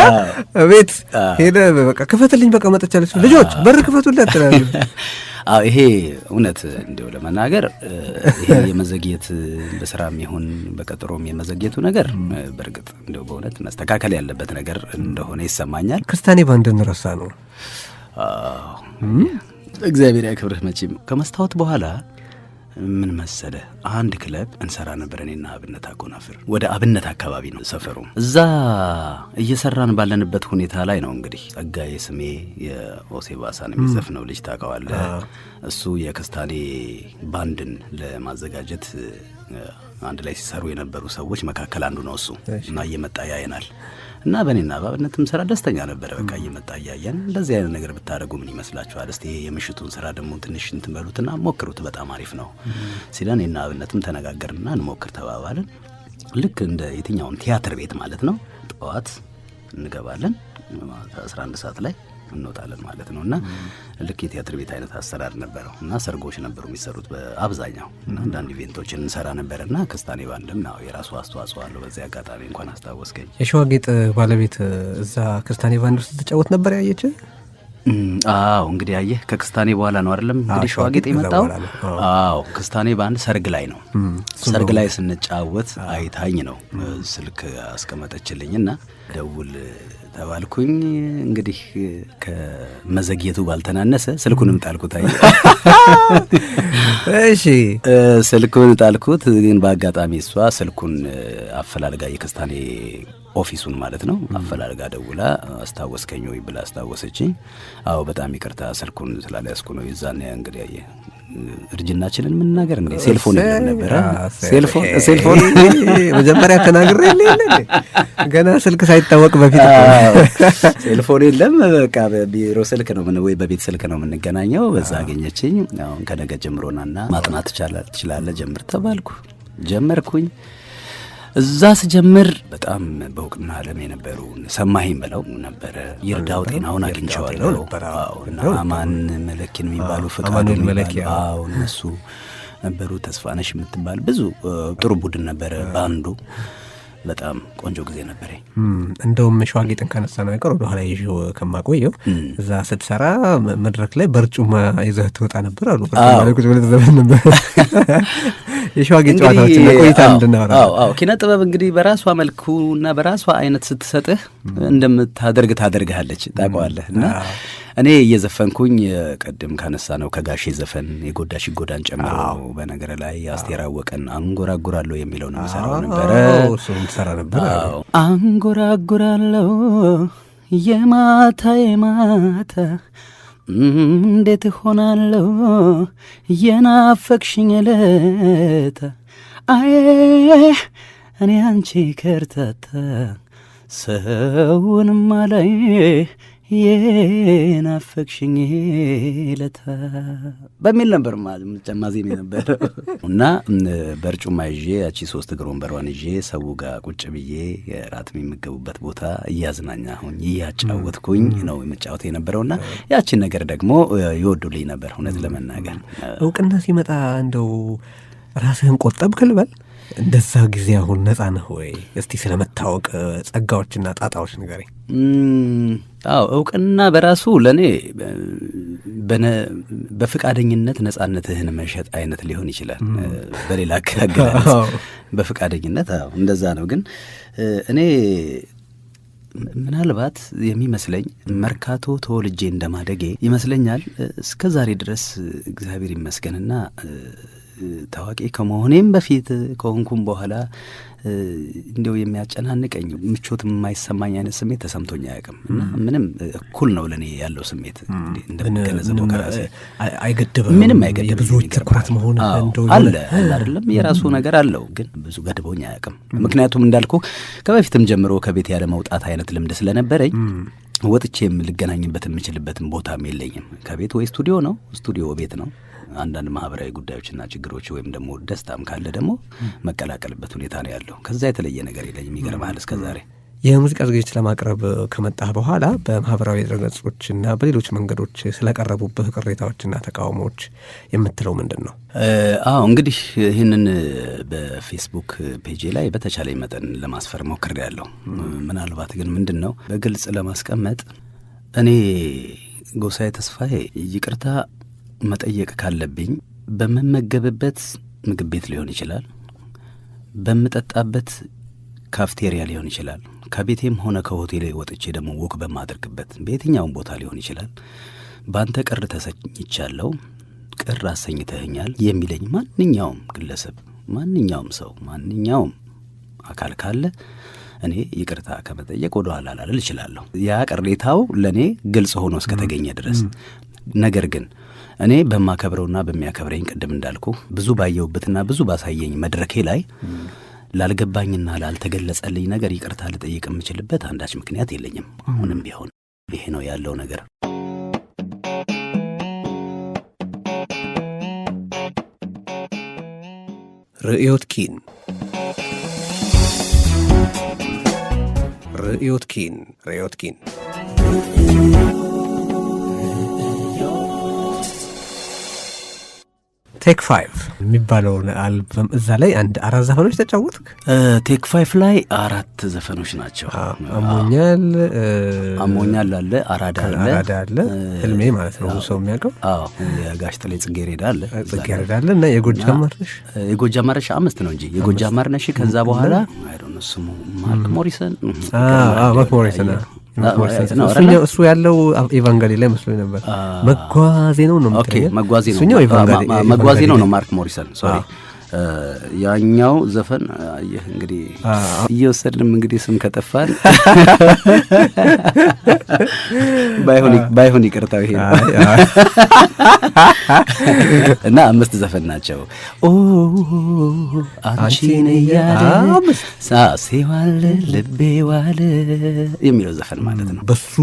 ቤት ሄደ በቃ ክፈትልኝ በቃ መጥቻለሁ ልጆች በር ክፈቱለት ትላለህ። ይሄ እውነት እንዲው ለመናገር ይሄ የመዘግየት በስራም ይሁን በቀጠሮም የመዘግየቱ ነገር በእርግጥ እንዲው በእውነት መስተካከል ያለበት ነገር እንደሆነ ይሰማኛል። ክስታኔ ባንድን ረሳ ነው። እግዚአብሔር ያክብርህ። መቼም ከመስታወት በኋላ ምን መሰለ አንድ ክለብ እንሰራ ነበር እኔና አብነት አጎናፍር። ወደ አብነት አካባቢ ነው ሰፈሩ። እዛ እየሰራን ባለንበት ሁኔታ ላይ ነው እንግዲህ ጸጋዬ ስሜ የኦሴባሳን የሚዘፍነው ልጅ ታውቀዋለህ። እሱ የክስታኔ ባንድን ለማዘጋጀት አንድ ላይ ሲሰሩ የነበሩ ሰዎች መካከል አንዱ ነው እሱ እና እየመጣ ያየናል እና በእኔና በአብነትም ስራ ደስተኛ ነበረ። በቃ እየመጣ እያየን እንደዚህ አይነት ነገር ብታደርጉ ምን ይመስላችኋል? እስቲ የምሽቱን ስራ ደግሞ ትንሽ እንትን በሉትና ሞክሩት፣ በጣም አሪፍ ነው ሲለን እኔና አብነትም ተነጋገርንና እንሞክር ተባባልን። ልክ እንደ የትኛውን ቲያትር ቤት ማለት ነው። ጠዋት እንገባለን 11 ሰዓት ላይ እንወጣለን ማለት ነው። እና ልክ የቲያትር ቤት አይነት አሰራር ነበረው እና ሰርጎች ነበሩ የሚሰሩት በአብዛኛው እና አንዳንድ ኢቬንቶችን እንሰራ ነበርና ክስታኔ ባንድም ነው የራሱ አስተዋጽኦ አለው። በዚህ አጋጣሚ እንኳን አስታወስከኝ። የሸዋጌጥ ባለቤት እዛ ክስታኔ ባንድ ውስጥ ተጫወት ነበር ያየች? እንግዲህ አየህ ከክስታኔ በኋላ ነው አይደለም እንግዲህ ሸዋጌጥ የመጣው። ክስታኔ ባንድ ሰርግ ላይ ነው። ሰርግ ላይ ስንጫወት አይታኝ ነው ስልክ አስቀመጠችልኝና ደውል ተባልኩኝ። እንግዲህ ከመዘግየቱ ባልተናነሰ ስልኩንም ጣልኩት። እሺ ስልኩን ጣልኩት። ግን በአጋጣሚ እሷ ስልኩን አፈላልጋ የክስታኔ ኦፊሱን ማለት ነው አፈላልጋ ደውላ አስታወስከኝ ወይ ብላ አስታወሰችኝ። በጣም ይቅርታ ስልኩን ስላልያዝኩ ነው። ይዛኔ እንግዲህ አየህ እርጅናችንን ምን ነገር እንዴ ሴልፎን ነበር። ሴልፎን መጀመሪያ ተናግሬ ገና ስልክ ሳይታወቅ በፊት ሴልፎን የለም። በቃ በቢሮ ስልክ ነው ወይ በቤት ስልክ ነው የምንገናኘው። በዛ አገኘችኝ። አሁን ከነገ ጀምሮናና ማጥናት ትችላለህ ጀምር ተባልኩ። ጀመርኩኝ። እዛ ስጀምር በጣም በእውቅና ዓለም የነበሩ ሰማኸኝ ብለው ነበረ። ይርዳው ጤናውን አግኝቼዋለሁ እና አማን መለኪን የሚባሉ ፍቃዱ የሚባሉ እነሱ ነበሩ። ተስፋነሽ የምትባል ብዙ ጥሩ ቡድን ነበረ ባንዱ። በጣም ቆንጆ ጊዜ ነበረ። እንደውም ሸዋጌጥን ካነሳ ነው አይቀር ወደ ኋላ ይዤው ከማቆየው እዛ ስትሰራ መድረክ ላይ በርጩማ ይዘህ ትወጣ ነበር አሉ። ቁጭ ብለህ ተዘፈን ነበር። የሸዋጌጥ ጨዋታዎችና ቆይታ እንድናወራ። ኪነ ጥበብ እንግዲህ በራሷ መልኩና በራሷ አይነት ስትሰጥህ ታደርግሃለች ታውቀዋለህ። እና እኔ እየዘፈንኩኝ ቅድም ካነሳ ነው ከጋሼ ዘፈን የጎዳሽ ይጎዳን ጨምሮ በነገር ላይ አስቴር አወቀን አንጎራጉራለሁ የሚለውን መሰራው ነበረ። አንጎራጉራለሁ የማታ እንዴት ሆናለሁ የናፈቅሽኝ ለታ አይ እኔ አንቺ ከርታታ ሰውንም ላይ የናፈቅሽኝ ለታ በሚል ነበር ማዜም ነበር። እና በርጩማ ይዤ ያቺ 3 እግር ወንበሯን ይዤ ሰው ጋር ቁጭ ብዬ የራት የሚመገቡበት ቦታ እያዝናኛሁኝ እያጫወትኩኝ ነው የምጫወት የነበረውና ያቺን ነገር ደግሞ ይወዱልኝ ነበር። እውነት ለመናገር እውቅና ሲመጣ እንደው ራስህን ቆጠብክ ልበል? እንደዛ ጊዜ አሁን ነጻ ነህ ወይ? እስቲ ስለመታወቅ ጸጋዎችና ጣጣዎች ንገረኝ። አዎ እውቅና በራሱ ለእኔ በፍቃደኝነት ነጻነትህን መሸጥ አይነት ሊሆን ይችላል። በሌላ አገላለጽ በፍቃደኝነት እንደዛ ነው። ግን እኔ ምናልባት የሚመስለኝ መርካቶ ተወልጄ እንደማደጌ ይመስለኛል እስከ ዛሬ ድረስ እግዚአብሔር ይመስገንና ታዋቂ ከመሆኔም በፊት ከሆንኩም በኋላ እንዲው የሚያጨናንቀኝ ምቾት የማይሰማኝ አይነት ስሜት ተሰምቶኝ አያውቅም። እና ምንም እኩል ነው ለእኔ ያለው ስሜት እንደምገነዘበው ከራሴ አይገድብም። ምንም አይገድብም። የብዙዎች ትኩረት መሆን አለ አይደለም፣ የራሱ ነገር አለው። ግን ብዙ ገድቦኝ አያውቅም። ምክንያቱም እንዳልኩ ከበፊትም ጀምሮ ከቤት ያለ መውጣት አይነት ልምድ ስለነበረኝ ወጥቼም ልገናኝበት የምችልበትን ቦታም የለኝም። ከቤት ወይ ስቱዲዮ ነው፣ ስቱዲዮ ቤት ነው። አንዳንድ ማህበራዊ ጉዳዮችና ችግሮች ወይም ደግሞ ደስታም ካለ ደግሞ መቀላቀልበት ሁኔታ ነው ያለው። ከዛ የተለየ ነገር የለኝም። ይገርምሃል እስከ ዛሬ የሙዚቃ ዝግጅት ለማቅረብ ከመጣህ በኋላ በማህበራዊ ድረገጾችና በሌሎች መንገዶች ስለቀረቡብህ ቅሬታዎችና ተቃውሞዎች የምትለው ምንድን ነው? እንግዲህ ይህንን በፌስቡክ ፔጄ ላይ በተቻለኝ መጠን ለማስፈር ሞክሬያለሁ። ምናልባት ግን ምንድን ነው በግልጽ ለማስቀመጥ እኔ ጎሳዬ ተስፋዬ ይቅርታ መጠየቅ ካለብኝ በምመገብበት ምግብ ቤት ሊሆን ይችላል፣ በምጠጣበት ካፍቴሪያ ሊሆን ይችላል፣ ከቤቴም ሆነ ከሆቴሌ ወጥቼ ደግሞ ወክ በማድርግበት በየትኛውም ቦታ ሊሆን ይችላል። በአንተ ቅር ተሰኝቻለሁ፣ ቅር አሰኝተኸኛል የሚለኝ ማንኛውም ግለሰብ፣ ማንኛውም ሰው፣ ማንኛውም አካል ካለ እኔ ይቅርታ ከመጠየቅ ወደ ኋላ ላልል እችላለሁ። ያ ቅሬታው ለእኔ ግልጽ ሆኖ እስከተገኘ ድረስ። ነገር ግን እኔ በማከብረውና በሚያከብረኝ ቅድም እንዳልኩ ብዙ ባየሁበትና ብዙ ባሳየኝ መድረኬ ላይ ላልገባኝና ላልተገለጸልኝ ነገር ይቅርታ ልጠይቅ የምችልበት አንዳች ምክንያት የለኝም። አሁንም ቢሆን ይሄ ነው ያለው ነገር። ርዕዮት ኪን ቴክ 5 የሚባለውን አልበም እዛ ላይ አንድ 4 ዘፈኖች ተጫወትክ። ቴክ 5 ላይ 4 ዘፈኖች ናቸው። አሞኛል አለ፣ አራዳ አለ፣ ህልሜ ማለት ነው ሰው የሚያውቀው። የጋሽ ጥሌ ጽጌረዳ አለ እና የጎጃም ማርነሽ 5 ነው እንጂ የጎጃም ማርነሽ። ከዛ በኋላ ስሙ ማርክ ሞሪሰን እሱ ያለው ኤቫንገሊ ላይ መስሎኝ ነበር። መጓዜ ነው መጓዜ ነው ማርክ ሞሪሰን ሶሪ። ያኛው ዘፈን እንግዲህ እየወሰድንም እንግዲህ ስም ከጠፋን ባይሆን ይቅርታው ይሄ እና 5 ዘፈን ናቸው። አንቺን እያለ ሳሴዋል ልቤ ዋለ የሚለው ዘፈን ማለት ነው። በሱ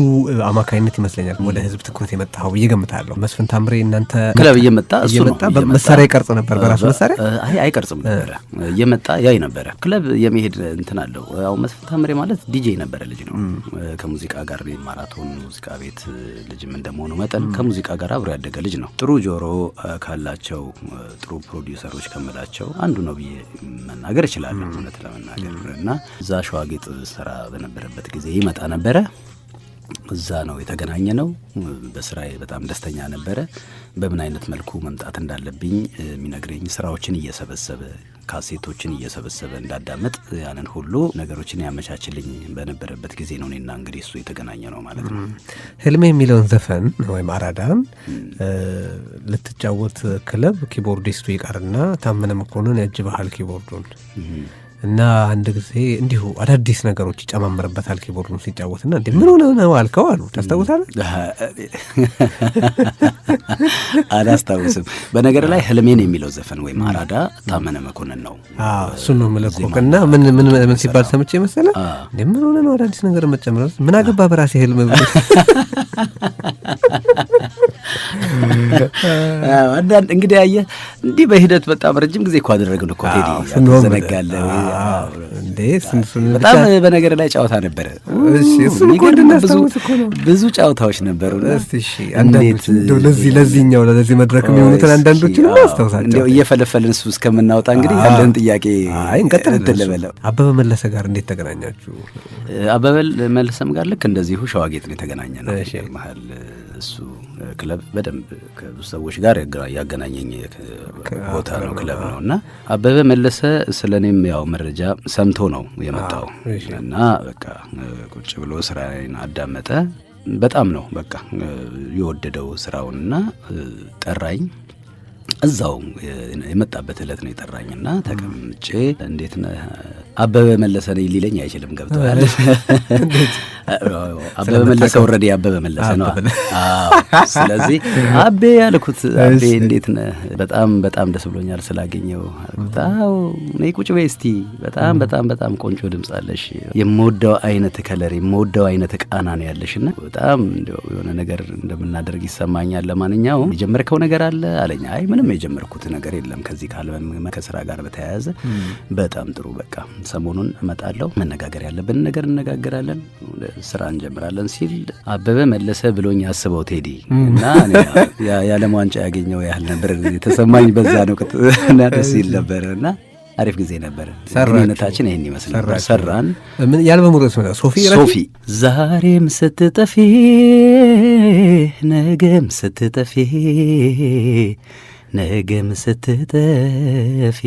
አማካይነት ይመስለኛል ወደ ህዝብ ትኩረት የመጣው ብዬ ገምታለሁ። መስፍን ታምሬ እናንተ ክለብ እየመጣ መሳሪያ ይቀርጽ ነበር፣ በራሱ መሳሪያ አይቀርጽም ነበረ፣ እየመጣ ያይ ነበረ። ክለብ የመሄድ እንትን አለው። ያው መስፍን ታምሬ ማለት ዲጄ ነበረ ልጅ ነው። ከሙዚቃ ጋር ማራቶን ሙዚቃ ቤት ልጅም እንደመሆኑ መጠን ከሙዚቃ ጋር አብሮ ያደገ ልጅ ነው። ጥሩ ጆሮ ካላቸው ጥሩ ፕሮዲውሰሮች ከምላቸው አንዱ ነው ብዬ መናገር እችላለሁ እውነት ለመናገር። እና እዛ ሸዋጌጥ ስራ በነበረበት ጊዜ ይመጣ ነበረ። እዛ ነው የተገናኘ ነው። በስራዬ በጣም ደስተኛ ነበረ። በምን አይነት መልኩ መምጣት እንዳለብኝ የሚነግረኝ ስራዎችን እየሰበሰበ ካሴቶችን እየሰበሰበ እንዳዳመጥ ያንን ሁሉ ነገሮችን ያመቻችልኝ በነበረበት ጊዜ ነው እኔና እንግዲህ እሱ የተገናኘ ነው ማለት ነው። ህልሜ የሚለውን ዘፈን ወይም አራዳን ልትጫወት ክለብ ኪቦርዲስቱ ይቀርና ታመነ መኮንን ያጅብሃል ኪቦርዱን እና አንድ ጊዜ እንዲሁ አዳዲስ ነገሮች ይጨማምርበታል ኪቦርዱን ሲጫወትና እንዴ ምን ሆነ ነው አልከው አሉ። ታስታውሳለህ? አላስታውስም። በነገር ላይ ህልሜን የሚለው ዘፈን ወይም አራዳ ታመነ መኮንን ነው። እሱን ነው የምለቆቅና ምን ሲባል ሰምቼ መሰለህ እንዴ ምን ሆነ ነው አዳዲስ ነገር መጨመር ምን አገባ በራሴ ህልም አንዳንድ እንግዲህ አየህ እንዲህ በሂደት በጣም ረጅም ጊዜ እኮ አደረግን እኮ ቴዲ ዘነጋለህ እንዴ በጣም በነገር ላይ ጨዋታ ነበረ። እሺ እሱን እኮ እንድናስታውስ እኮ ነው። ብዙ ጨዋታዎች ነበሩ። እሺ አንዳንዶች ለዚህኛው ለዚህ መድረክ የሚሆኑትን አንዳንዶችን እናስታውሳቸው። እንደው እየፈለፈልን እሱ እስከምናወጣ እንግዲህ ያለን ጥያቄ እንቀጥል። አበበ መለሰ ጋር እንዴት ተገናኛችሁ? አበበ መለሰም ጋር ልክ እንደዚሁ ሸዋጌጥ ነው የተገናኘ ነው። መሀል እሱ ክለብ በደንብ ከብዙ ሰዎች ጋር ያገናኘኝ ቦታ ነው፣ ክለብ ነው። እና አበበ መለሰ ስለ እኔም ያው መረጃ ሰምቶ ነው የመጣው እና በቃ ቁጭ ብሎ ስራዬን አዳመጠ። በጣም ነው በቃ የወደደው ስራውንና ጠራኝ። እዛው የመጣበት ዕለት ነው የጠራኝና ተቀምጬ እንዴት ነህ አበበ መለሰ ነኝ ሊለኝ አይችልም። ገብቶሃል? አበበ መለሰ ወረዴ አበበ መለሰ ነው። ስለዚህ አቤ ያልኩት አቤ እንዴት ነህ? በጣም ደስ ብሎኛል ስላገኘው። አዎ ነይ ቁጭ በይ እስቲ። በጣም ቆንጆ ድምፅ አለሽ፣ የምወደው አይነት ከለር የምወደው አይነት ቃና ነው ያለሽና በጣም እንደው የሆነ ነገር እንደምናደርግ ይሰማኛል። ለማንኛውም የጀመርከው ነገር አለ አለኝ። አይ ምንም የጀመርኩት ነገር የለም ከዚህ ከአልበም ከስራ ጋር በተያያዘ። በጣም ጥሩ በቃ ሰሞኑን እመጣለሁ፣ መነጋገር ያለብን ነገር እነጋገራለን፣ ስራ እንጀምራለን ሲል አበበ መለሰ ብሎኝ አስበው ቴዲ እና የዓለም ዋንጫ ያገኘው ያህል ነበር የተሰማኝ። በዛ ነው ደስ ይል ነበር እና አሪፍ ጊዜ ነበር። ግንኙነታችን ይህን ይመስል ነበር። ሰራን። የአልበሙ ርዕስ ሶፊ ዛሬም ስትጠፊ ነገም ስትጠፊ ነገም ስትጠፊ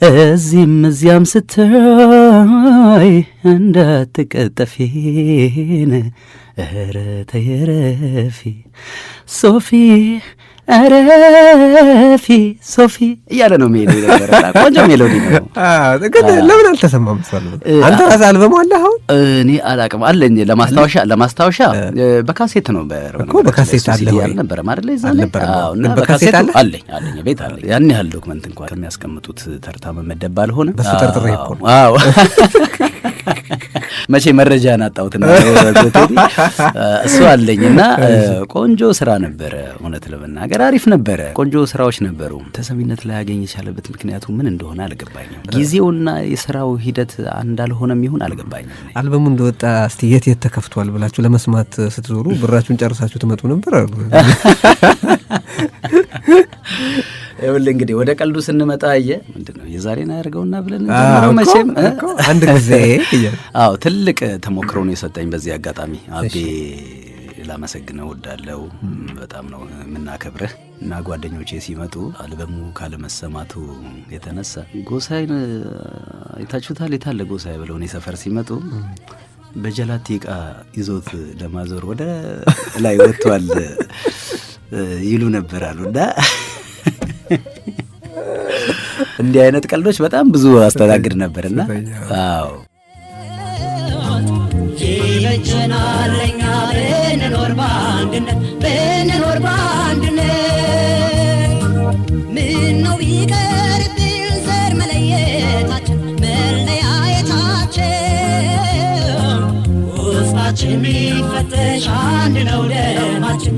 እዚህም እዚያም ስታይ እንዳትቀጠፊን ኧረ ተይ ረፊ ሶፊ አረፊ ሶፊ እያለ ነው ሜሎ ነበር። ቆንጆ ሜሎዲ ነው። ግን ለምን አልተሰማም? አንተ ራስህ አልበሙ አለ አሁን? እኔ አላውቅም አለኝ ለማስታወሻ በካሴት ነው እኮ በካሴት አለ ወይ ነበር ማለት ላይ እና በካሴት አለኝ ቤት አለ። ያን ያህል ዶክመንት እንኳን ከሚያስቀምጡት ተርታ መመደብ ባልሆነ በሱ ጠርጥሬ እኮ ነው። አዎ መቼ መረጃ ናጣውትና እሱ አለኝና ቆንጆ ስራ ነበረ። እውነት ለመናገር አሪፍ ነበረ። ቆንጆ ስራዎች ነበሩ። ተሰሚነት ላይ ያገኝ የቻለበት ምክንያቱ ምን እንደሆነ አልገባኝም። ጊዜውና የስራው ሂደት እንዳልሆነም ይሁን አልገባኝም። አልበሙ እንደወጣ እስቲ የት ተከፍቷል ብላችሁ ለመስማት ስትዞሩ ብራችሁን ጨርሳችሁ ትመጡ ነበር አሉ። ይኸውልህ እንግዲህ ወደ ቀልዱ ስንመጣ ምንድነው የዛሬን አያርገውና ብለን መቼም አንድ ጊዜ አዎ ትልቅ ተሞክሮ ነው የሰጠኝ። በዚህ አጋጣሚ አቤ ላመሰግነው እወዳለሁ። በጣም ነው የምናከብረህ እና ጓደኞቼ ሲመጡ አልበሙ ካለመሰማቱ የተነሳ ጎሳይን አይታችሁታል የታለ ጎሳይ ብለው እኔ ሰፈር ሲመጡ በጀላቲ ዕቃ ይዞት ለማዞር ወደ ላይ ወጥቷል ይሉ ነበር አሉና እንዲህ አይነት ቀልዶች በጣም ብዙ አስተናግድ ነበርና አዎ ይበጀናል ለኛ ብንኖር በአንድነት ምን ነው ቢቀርብን ዘር መለየታችን ውስጣችን ቢፈተሽ አንድ ነው ደማችን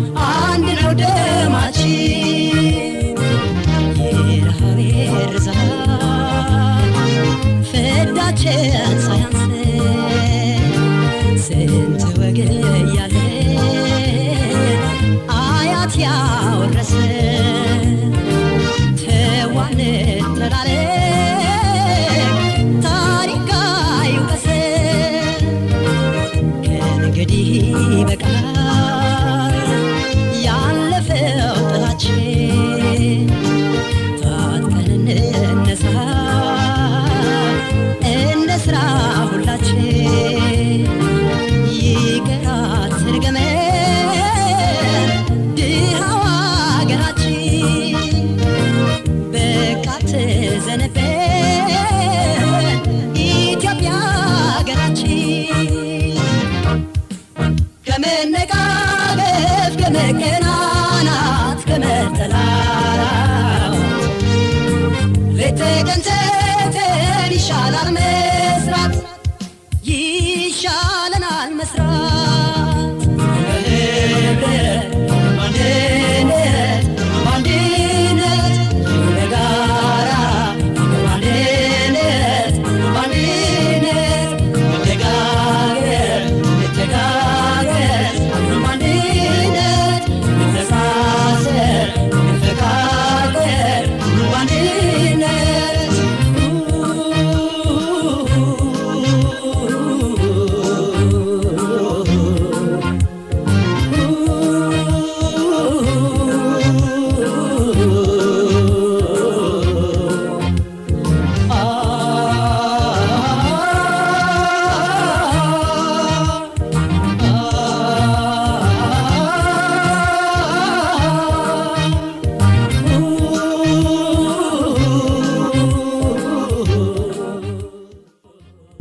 ፍዳችን ሳያንስ ስንት ወገን ያለ አያት ያወረሰ ተዋን ተላለም ታሪክ አይውቀስ ከእንግዲህ በቃል ያለፈው ጥላችን ታጥቀን እንነሳ እንስራ ሁላችን ይቅራት ስርገመን ድሃው አገራችን በቃት ዘነበን ኢትዮጵያ አገራችን ከመነቃቀፍ ከመቀናናት ከመጠላላት ሌት ተቀን ሰርተን ይሻላል መስራት ይሻለናል መስራት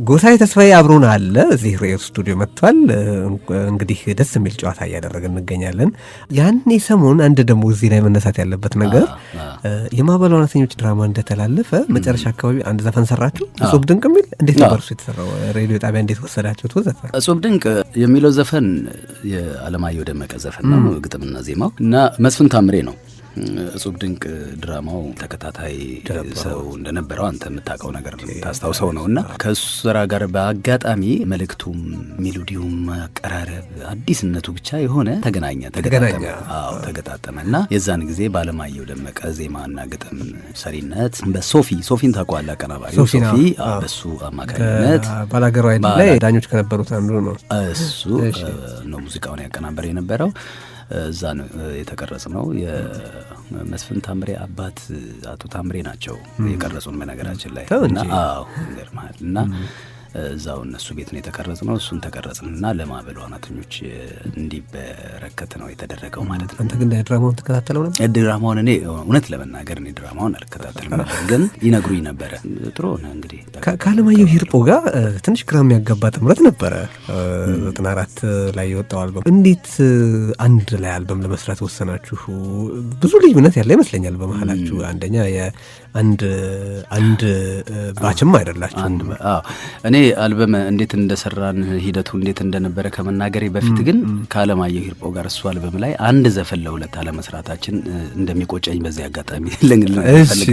ጎሳዬ ተስፋዬ አብሮን አለ እዚህ ሬዮት ስቱዲዮ መጥቷል። እንግዲህ ደስ የሚል ጨዋታ እያደረግን እንገኛለን። ያኔ ሰሞን አንድ ደግሞ እዚህ ላይ መነሳት ያለበት ነገር የማዕበል ዋናተኞች ድራማ እንደተላለፈ መጨረሻ አካባቢ አንድ ዘፈን ሰራችሁ እጹብ ድንቅ የሚል። እንዴት ነበር እሱ የተሰራው? ሬዲዮ ጣቢያ እንዴት ወሰዳችሁት? ወዘተ እጹብ ድንቅ የሚለው ዘፈን የዓለማየሁ ደመቀ ዘፈን ነው፣ ግጥምና ዜማው እና መስፍን ታምሬ ነው። እጹብ ድንቅ ድራማው ተከታታይ ሰው እንደነበረው አንተ የምታውቀው ነገር ታስታውሰው ነው እና ከእሱ ስራ ጋር በአጋጣሚ መልእክቱም ሜሎዲውም አቀራረብ አዲስነቱ ብቻ የሆነ ተገጣጠመ እና የዛን ጊዜ በዓለማየሁ ደመቀ ዜማና ግጥም ሰሪነት በሶፊን ታውቀዋለህ? አቀናባሪ ሶፊ በሱ አማካኝነት ባላገሩ አይደል ላይ ዳኞች ከነበሩት አንዱ ነው። እሱ ነው ሙዚቃውን ያቀናበረ የነበረው። እዛ ነው የተቀረጽ ነው። የመስፍን ታምሬ አባት አቶ ታምሬ ናቸው የቀረጹን በነገራችን ላይ እና እዛው እነሱ ቤት ነው የተቀረጽ ነው። እሱን ተቀረጽንና ለማዕበል ዋናተኞች እንዲበረከት ነው የተደረገው ማለት ነው። አንተ ግን ድራማውን ተከታተለው ነበር? ድራማውን እኔ እውነት ለመናገር እኔ ድራማውን አልከታተልም ነበር፣ ግን ይነግሩኝ ነበረ። ጥሩ ነው እንግዲህ ከዓለማየሁ ሂርጶ ጋር ትንሽ ግራ የሚያጋባ ጥምረት ነበረ 94 ላይ የወጣው አልበም። እንዴት አንድ ላይ አልበም ለመስራት ወሰናችሁ? ብዙ ልዩነት ያለ ይመስለኛል በመሀላችሁ። አንደኛ አንድ ባችም አይደላችሁም። እኔ አልበም እንዴት እንደሰራን ሂደቱ እንዴት እንደነበረ ከመናገሬ በፊት ግን ከዓለማየሁ ሂርጶ ጋር እሱ አልበም ላይ አንድ ዘፈን ለሁለት አለመስራታችን እንደሚቆጨኝ በዚህ አጋጣሚ ልንፈልጋለን።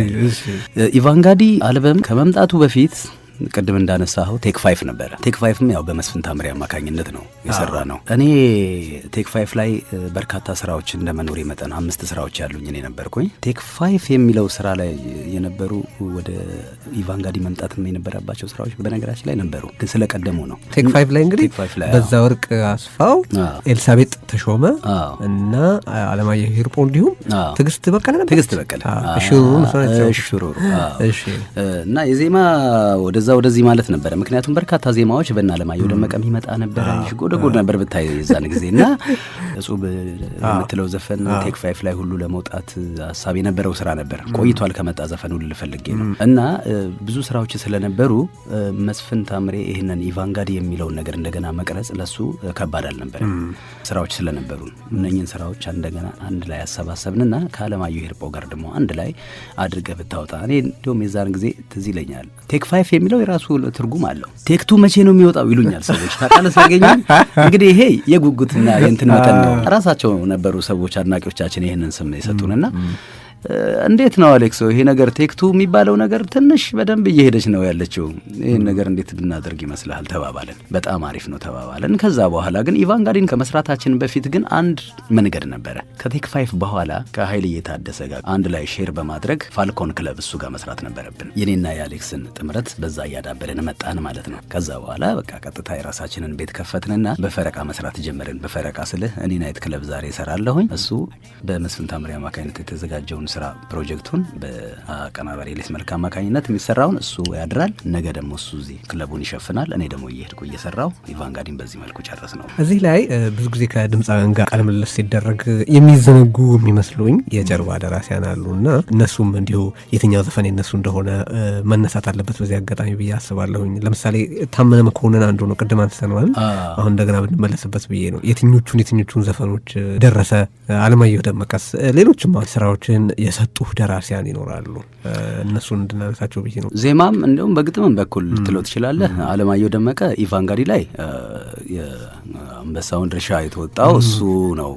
ኢቫንጋዲ አልበም ከመምጣቱ በፊት ቅድም እንዳነሳኸው ቴክ 5 ነበረ። ቴክ 5ም ያው በመስፍን ታምሬ አማካኝነት ነው የሰራ ነው። እኔ ቴክ 5 ላይ በርካታ ስራዎች እንደመኖሬ መጠን 5 ስራዎች ያሉኝ እኔ ነበርኩኝ። ቴክ 5 የሚለው ስራ ላይ የነበሩ ወደ ኢቫንጋዲ መምጣትም የነበረባቸው ስራዎች በነገራችን ላይ ነበሩ፣ ግን ስለቀደሙ ነው። ቴክ 5 ላይ እንግዲህ በዛ ወርቅ አስፋው፣ ኤልሳቤጥ ተሾመ እና ዓለማየሁ ሂርጶ እንዲሁም ትዕግስት በቀለ ሽሩሩ እና የዜማ ወደዚህ ማለት ነበረ። ምክንያቱም በርካታ ዜማዎች በእነ ዓለማየሁ ደመቀ የሚመጣ ነበረ። ጎደጎድ ነበር ብታይ የዛን ጊዜ እና እጹብ የምትለው ዘፈን ቴክ 5 ላይ ሁሉ ለመውጣት ሀሳብ የነበረው ስራ ነበር። ቆይቷል ከመጣ ዘፈን ሁሉ ልፈልጌ ነው እና ብዙ ስራዎች ስለነበሩ መስፍን ታምሬ ይህንን ኢቫንጋዲ የሚለውን ነገር እንደገና መቅረጽ ለሱ ከባድ አልነበረም። ስራዎች ስለነበሩ እነኝን ስራዎች እንደገና አንድ ላይ ያሰባሰብንና ከዓለማየሁ ሂርጶ ጋር ደግሞ አንድ ላይ አድርገህ ብታወጣ እኔ እንዲሁም የዛን ጊዜ ትዝ ይለኛል ቴክ 5 የሚለው የራሱ ትርጉም አለው። ቴክቱ መቼ ነው የሚወጣው ይሉኛል ሰዎች ታውቃለህ። ሲያገኙ እንግዲህ ይሄ የጉጉትና የእንትን መጠን ነው። ራሳቸው ነበሩ ሰዎች አድናቂዎቻችን ይህንን ስም የሰጡንና እንዴት ነው አሌክስ ይሄ ነገር ቴክቱ የሚባለው ነገር ትንሽ በደንብ እየሄደች ነው ያለችው፣ ይህን ነገር እንዴት ብናደርግ ይመስልሃል ተባባለን። በጣም አሪፍ ነው ተባባለን። ከዛ በኋላ ግን ኢቫንጋዲን ከመስራታችን በፊት ግን አንድ መንገድ ነበረ። ከቴክ 5 በኋላ ከኃይልዬ ታደሰ ጋር አንድ ላይ ሼር በማድረግ ፋልኮን ክለብ እሱ ጋር መስራት ነበረብን። የኔና የአሌክስን ጥምረት በዛ እያዳበርን መጣን ማለት ነው። ከዛ በኋላ በቃ ቀጥታ የራሳችንን ቤት ከፈትንና በፈረቃ መስራት ጀመርን። በፈረቃ ስልህ እኔ ናይት ክለብ ዛሬ እሰራለሁኝ፣ እሱ በመስፍን ታምሬ አማካኝነት የተዘጋጀውን ስራ ፕሮጀክቱን በአቀናባሪ ሌስ መልክ አማካኝነት የሚሰራውን እሱ ያድራል። ነገ ደግሞ እሱ እዚህ ክለቡን ይሸፍናል። እኔ ደግሞ እየሄድኩ እየሰራው ኢቫንጋዲን በዚህ መልኩ ጨረስ ነው። እዚህ ላይ ብዙ ጊዜ ከድምፃውያን ጋር ቃለ ምልልስ ሲደረግ የሚዘነጉ የሚመስሉኝ የጀርባ ደራሲያን አሉና እነሱም እንዲሁ የትኛው ዘፈን የነሱ እንደሆነ መነሳት አለበት በዚህ አጋጣሚ ብዬ አስባለሁኝ። ለምሳሌ ታመነ መኮንን አንዱ ነው፣ ቅድም አንስተነዋል። አሁን እንደገና ብንመለስበት ብዬ ነው። የትኞቹን ዘፈኖች ደረሰ? ዓለማየሁ ደመቀስ ሌሎችም ስራዎችን የሰጡህ ደራሲያን ይኖራሉ፣ እነሱን እንድናነሳቸው ብዬ ነው። ዜማም እንዲሁም በግጥምም በኩል ልትለው ትችላለህ። ዓለማየሁ ደመቀ ኢቫንጋዲ ላይ የአንበሳውን ድርሻ የተወጣው እሱ ነው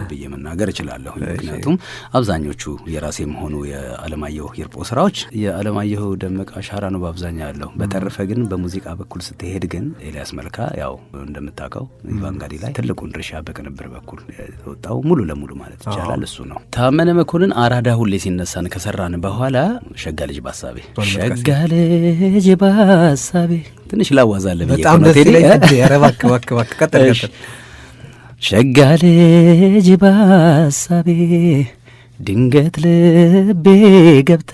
ብዬ መናገር እችላለሁ። ምክንያቱም አብዛኞቹ የራሴም ሆኑ የዓለማየሁ ሂርጶ ስራዎች የዓለማየሁ ደመቀ አሻራ ነው በአብዛኛው ያለው። በተረፈ ግን በሙዚቃ በኩል ስትሄድ ግን ኤልያስ መልካ ያው እንደምታውቀው ኢቫንጋዲ ላይ ትልቁን ድርሻ በቅንብር በኩል የተወጣው ሙሉ ለሙሉ ማለት ይቻላል እሱ ነው። ታመነ መኮንን አራዳ ሁሌ ሲነሳን ከሰራን በኋላ ሸጋ ልጅ ባሳቤ ትንሽ ላዋዛለ በጣም ደስ ይላል። ያረባክ ቀጥል። ሸጋ ልጅ ባሳቤ ድንገት ልቤ ገብታ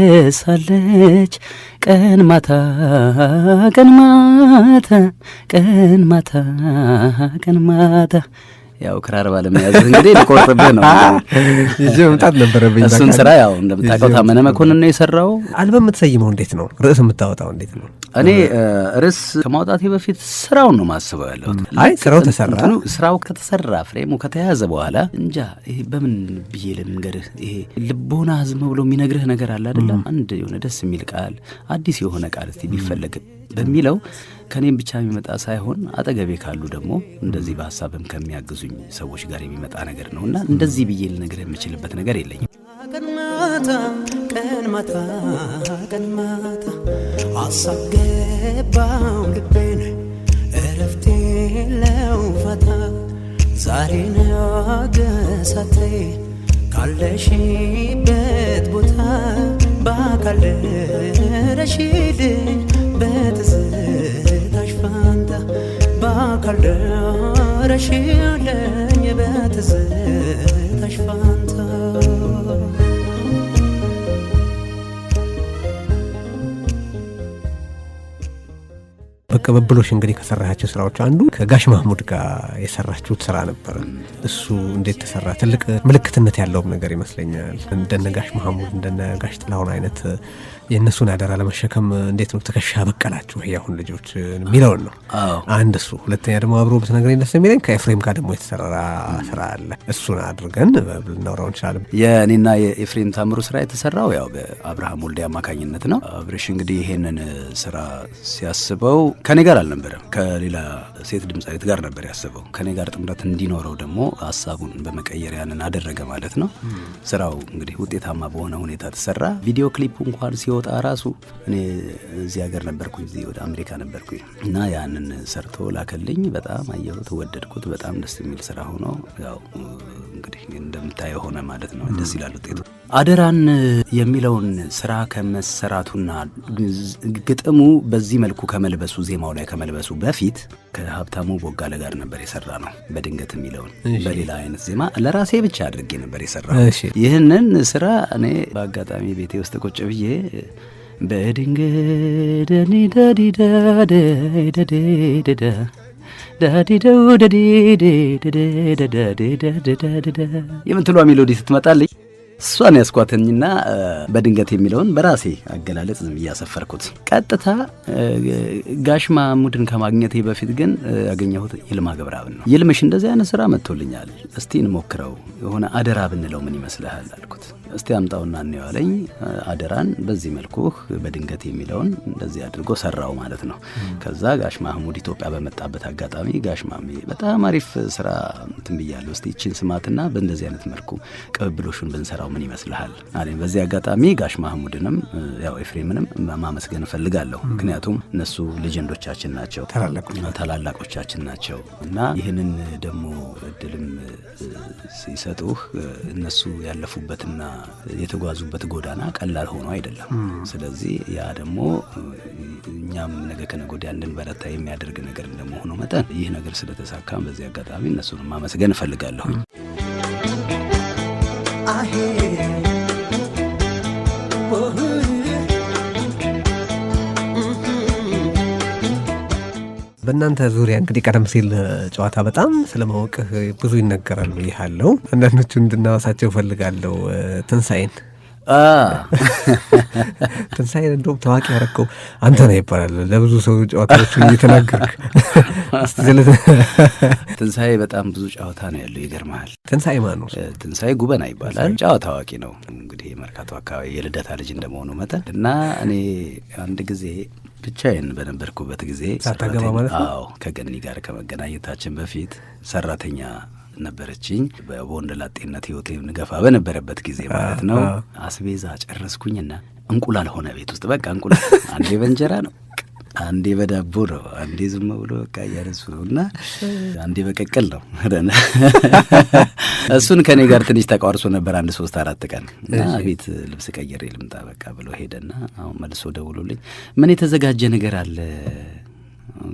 ትመላለሳለች ቀን ማታ ቀን ማታ ቀን ማታ ቀን ማታ ያው ክራር ባለመያዝ እንግዲህ ልቆርጥብህ ነው ይዤ መምጣት ነበረብኝ። እሱን ስራ ያው እንደምታውቀው ታመነ መኮንን ነው የሰራው። አልበም የምትሰይመው እንዴት ነው? ርዕስ የምታወጣው እንዴት ነው? እኔ ርዕስ ከማውጣቴ በፊት ስራውን ነው ማስበው ያለሁት። አይ ስራው ተሰራ፣ ስራው ከተሰራ ፍሬሙ ከተያዘ በኋላ እንጃ ይሄ በምን ብዬ ልንገርህ፣ ይሄ ልቦና ዝም ብሎ የሚነግርህ ነገር አለ አይደለም? አንድ የሆነ ደስ የሚል ቃል፣ አዲስ የሆነ ቃል እስቲ ቢፈለግ በሚለው ከኔም ብቻ የሚመጣ ሳይሆን አጠገቤ ካሉ ደግሞ እንደዚህ በሀሳብም ከሚያግዙኝ ሰዎች ጋር የሚመጣ ነገር ነው እና እንደዚህ ብዬ ልነግርህ የምችልበት ነገር የለኝም። ቀን ማታ ቀን ማታ ቀን ማታ ሀሳብ ገባው ልቤን እረፍቴ የለው ፋታ ዛሬ ነገ ሳትይ ካለሽበት ቦታ በአካል ደረሽልኝ በትዝታሽ ፋንታ በአካል ደረሽልኝ በትዝታሽ ፋንታ በቅብብሎሽ እንግዲህ ከሰራሃቸው ስራዎች አንዱ ከጋሽ ማህሙድ ጋር የሰራችሁት ስራ ነበር። እሱ እንዴት ተሰራ? ትልቅ ምልክትነት ያለውም ነገር ይመስለኛል። እንደነ ጋሽ ማህሙድ እንደነ ጋሽ ጥላሁን አይነት የእነሱን አደራ ለመሸከም እንዴት ነው ትከሻ በቀላችሁ? ያሁን ልጆች የሚለውን ነው አንድ እሱ። ሁለተኛ ደግሞ አብሮ ብትነግረኝ ደስ የሚለኝ ከኤፍሬም ጋር ደግሞ የተሰራ ስራ አለ። እሱን አድርገን ልናወራው እንችላለን። የእኔና የኤፍሬም ታምሩ ስራ የተሰራው ያው በአብርሃም ወልዴ አማካኝነት ነው። አብርሽ እንግዲህ ይሄንን ስራ ሲያስበው ከኔ ጋር አልነበረም፣ ከሌላ ሴት ድምፃዊት ጋር ነበር ያስበው። ከኔ ጋር ጥምረት እንዲኖረው ደግሞ ሀሳቡን በመቀየር ያንን አደረገ ማለት ነው። ስራው እንግዲህ ውጤታማ በሆነ ሁኔታ ተሰራ። ቪዲዮ ክሊፑ እንኳን ሲወጣ ራሱ እኔ እዚህ ሀገር ነበርኩኝ፣ እዚህ ወደ አሜሪካ ነበርኩኝ እና ያንን ሰርቶ ላከልኝ። በጣም አየሁት፣ ወደድኩት። በጣም ደስ የሚል ስራ ሆኖ ያው እንግዲህ እንደምታየው ሆነ ማለት ነው። ደስ ይላል ውጤቱ። አደራን የሚለውን ስራ ከመሰራቱና ግጥሙ በዚህ መልኩ ከመልበሱ ዜማው ላይ ከመልበሱ በፊት ከሀብታሙ ቦጋለ ጋር ነበር የሰራ ነው። በድንገት የሚለውን በሌላ አይነት ዜማ ለራሴ ብቻ አድርጌ ነበር የሰራ። ይህንን ስራ እኔ በአጋጣሚ ቤቴ ውስጥ ቁጭ ብዬ በድንገት የምትሏ ሜሎዲ ስትመጣልኝ እሷን ያስኳተኝና በድንገት የሚለውን በራሴ አገላለጽ ዝም እያሰፈርኩት ቀጥታ ጋሽ ማህሙድን ከማግኘቴ በፊት ግን ያገኘሁት ይልማ ገብረአብን ነው። ይልምሽ እንደዚህ አይነት ስራ መጥቶልኛል፣ እስቲ እንሞክረው፣ የሆነ አደራ ብንለው ምን ይመስልሃል አልኩት። እስቲ አምጣውና እንየው አለኝ። አደራን በዚህ መልኩ በድንገት የሚለውን እንደዚህ አድርጎ ሰራው ማለት ነው። ከዛ ጋሽ ማህሙድ ኢትዮጵያ በመጣበት አጋጣሚ ጋሽ ማሜ በጣም አሪፍ ስራ እንትን ብያለሁ፣ እስቲ ይህችን ስማትና በእንደዚህ አይነት መልኩ ቅብብሎሹን ብንሰራው ምን ይመስልሃል አለኝ። በዚህ አጋጣሚ ጋሽ ማህሙድንም ያው ኤፍሬምንም ማመስገን እፈልጋለሁ። ምክንያቱም እነሱ ሌጀንዶቻችን ናቸው፣ ታላላቆቻችን ናቸው እና ይህንን ደግሞ እድልም ሲሰጡህ እነሱ ያለፉበትና የተጓዙበት ጎዳና ቀላል ሆኖ አይደለም። ስለዚህ ያ ደግሞ እኛም ነገ ከነገ ወዲያ እንድንበረታ የሚያደርግ ነገር እንደመሆኑ መጠን ይህ ነገር ስለተሳካም በዚህ አጋጣሚ እነሱን ማመስገን እፈልጋለሁ። በእናንተ ዙሪያ እንግዲህ ቀደም ሲል ጨዋታ በጣም ስለማወቅህ ብዙ ይነገራሉ ይሃለው። አንዳንዶቹ እንድናወሳቸው እፈልጋለሁ። ትንሣኤን እንደውም ታዋቂ ያረከው አንተ ነህ ይባላል። ለብዙ ሰው ጨዋታዎቹ እየተናገርክ ትንሣኤ በጣም ብዙ ጨዋታ ነው ያለው። ይገርምሃል። ትንሣኤ ማን ነው? ትንሣኤ ጉበና ይባላል። ጨዋታ አዋቂ ነው። እንግዲህ መርካቶ አካባቢ የልደታ ልጅ እንደመሆኑ መጠን እና እኔ አንድ ጊዜ ብቻዬን በነበርኩበት ጊዜ ሳታገባ ማለት ነው? አዎ፣ ከገኒ ጋር ከመገናኘታችን በፊት ሰራተኛ ነበረችኝ። በወንድ ላጤነት ህይወቴ ንገፋ በነበረበት ጊዜ ማለት ነው። አስቤዛ ጨረስኩኝና እንቁላል ሆነ ቤት ውስጥ። በቃ እንቁላል አንዴ በእንጀራ ነው፣ አንዴ በዳቦ ነው፣ አንዴ ዝም ብሎ በቃ እያነሱ ነው እና አንዴ በቀቀል ነው። እሱን ከኔ ጋር ትንሽ ተቋርሶ ነበር 1-3-4 ቀን እና ቤት ልብስ ቀይሬ ልምጣ በቃ ብሎ ሄደና አሁን መልሶ ደውሎልኝ ምን የተዘጋጀ ነገር አለ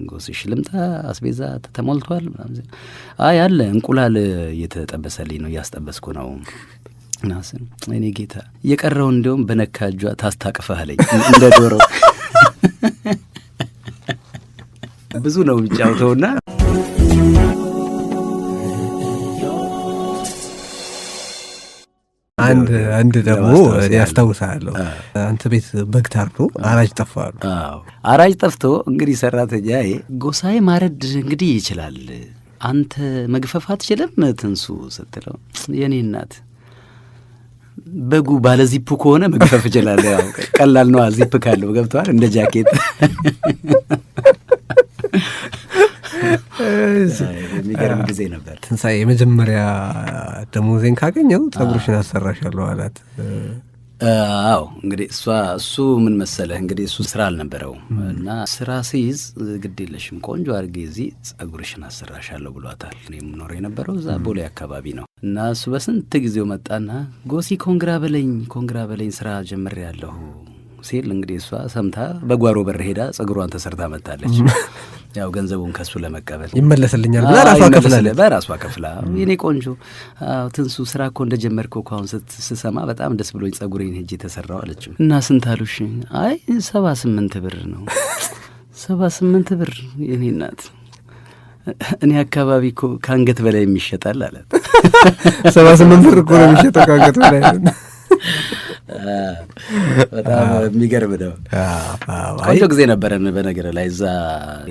ጎስሽ ልምጣ አስቤዛ ተሞልቷል ምናምን። አይ አለ እንቁላል እየተጠበሰልኝ ነው እያስጠበስኩ ነው። ናስን እኔ ጌታ የቀረው እንደውም በነካ እጇ ታስታቅፈሃለኝ እንደ ዶሮ ብዙ ነው የሚጫወተውና አንድ ደግሞ ያስታውሳለሁ አንተ ቤት በግ ታርዶ አራጅ ጠፋሉ። አራጅ ጠፍቶ እንግዲህ ሰራተኛዬ ጎሳዬ ማረድ እንግዲህ ይችላል፣ አንተ መግፈፍ አትችልም ትንሱ ስትለው የኔ እናት በጉ ባለ ዚፑ ከሆነ መግፈፍ እችላለሁ፣ ያው ቀላል ነው ዚፕ ካለው ገብቷል እንደ ጃኬት። የሚገርም ጊዜ ነበር። ትንሣኤ የመጀመሪያ ደሞዜን ካገኘው ጸጉርሽን አሰራሻለሁ አላት። አዎ እንግዲህ እሱ ምን መሰለህ እንግዲህ እሱ ስራ አልነበረውም እና ስራ ሲይዝ ግድ የለሽም ቆንጆ አድርጌ እዚህ ጸጉርሽን አሰራሻለሁ ብሏታል። እኔ የምኖረው የነበረው እዛ ቦሌ አካባቢ ነው እና እሱ በስንት ጊዜው መጣና ጎሲ ኮንግራ በለኝ ስራ ጀምሬያለሁ ሲል እንግዲህ እሷ ሰምታ በጓሮ በር ሄዳ ጸጉሯን ተሰርታ መጣለች። ያው ገንዘቡን ከሱ ለመቀበል ይመለስልኛል በራሷ ከፍላ የኔ ቆንጆ ትንሱ ስራ እኮ እንደጀመርከው እኮ አሁን ስሰማ በጣም ደስ ብሎኝ ጸጉሬን ሄጄ ተሰራው አለችው። እና ስንት አሉሽ? አይ 78 ብር ነው። 78 ብር የኔ እናት እኔ አካባቢ እኮ ከአንገት በላይ የሚሸጣል አላት። 78 ብር እኮ ነው የሚሸጠው ከአንገት በላይ። በጣም የሚገርም ነው። ቆንጆ ጊዜ ነበረን። በነገር ላይ እዛ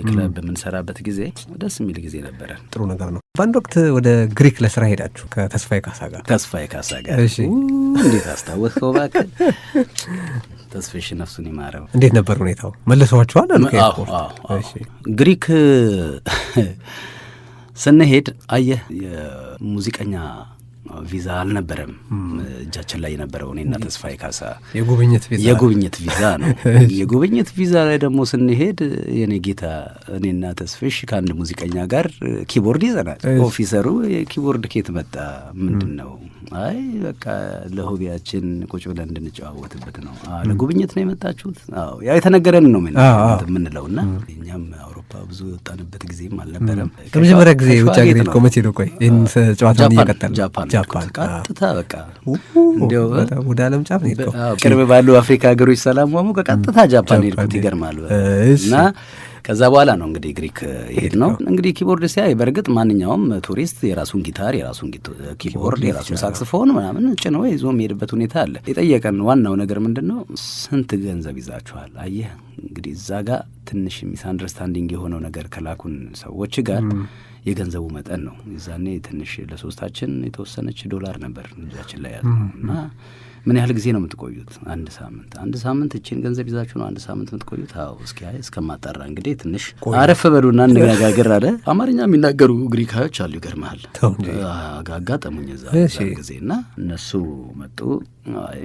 ክለብ በምንሰራበት ጊዜ ደስ የሚል ጊዜ ነበረን። ጥሩ ነገር ነው። በአንድ ወቅት ወደ ግሪክ ለስራ ሄዳችሁ ከተስፋዬ ካሳ ጋር? ተስፋዬ ካሳ ጋር። እንዴት አስታወስከው እባክህ። ተስፋዬ ነፍሱን ይማረው። እንዴት ነበር ሁኔታው? መልሰዋችኋል? ግሪክ ስንሄድ አየህ የሙዚቀኛ ቪዛ አልነበረም እጃችን ላይ የነበረው። እኔና ተስፋዬ ካሳ የጉብኝት ቪዛ ነው። የጉብኝት ቪዛ ላይ ደግሞ ስንሄድ የኔ ጌታ እኔና ተስፋዬ ከአንድ ሙዚቀኛ ጋር ኪቦርድ ይዘናል። ኦፊሰሩ የኪቦርድ ኬት መጣ ምንድን ነው? አይ በቃ ለሆቢያችን ቁጭ ብለን እንድንጨዋወትበት ነው። ለጉብኝት ነው የመጣችሁት? አዎ ያው የተነገረን ነው የምንለው እና እኛም አውሮፓ ብዙ የወጣንበት ጊዜም አልነበረም። ለመጀመሪያ ጊዜ ውጭ ሀገር ሄድከው መቼ ነው? ቆይ ይህን ጨዋታ እየቀጠል ጃፓን ቀጥታ በቃ እንዲያው ወደ ዓለም ጫፍ ነው ሄድከው። ቅርብ ባሉ አፍሪካ ሀገሮች ሰላም ሟሙ ቀጥታ ጃፓን ሄድኩት። ይገርማል። እና ከዛ በኋላ ነው እንግዲህ ግሪክ ይሄድ ነው። እንግዲህ ኪቦርድ ሲያይ በእርግጥ ማንኛውም ቱሪስት የራሱን ጊታር፣ የራሱን ኪቦርድ፣ የራሱን ሳክስፎን ምናምን ጭኖ ይዞ የሚሄድበት ሁኔታ አለ። የጠየቀን ዋናው ነገር ምንድን ነው? ስንት ገንዘብ ይዛችኋል? አየህ እንግዲህ እዛ ጋር ትንሽ ሚስ አንደርስታንዲንግ የሆነው ነገር ከላኩን ሰዎች ጋር የገንዘቡ መጠን ነው። የዛኔ ትንሽ ለሶስታችን የተወሰነች $1 ነበር እጃችን ላይ ያለ እና ምን ያህል ጊዜ ነው የምትቆዩት? አንድ ሳምንት እቺን ገንዘብ ይዛችሁ ነው 1 ሳምንት የምትቆዩት? አዎ እስኪ እስከማጣራ እንግዲህ ትንሽ አረፍ በሉና እንነጋገር አለ። አማርኛ የሚናገሩ ግሪካዮች አሉ። ይገርምሃል አጋጠሙኝ እዛ ጊዜ እና እነሱ መጡ።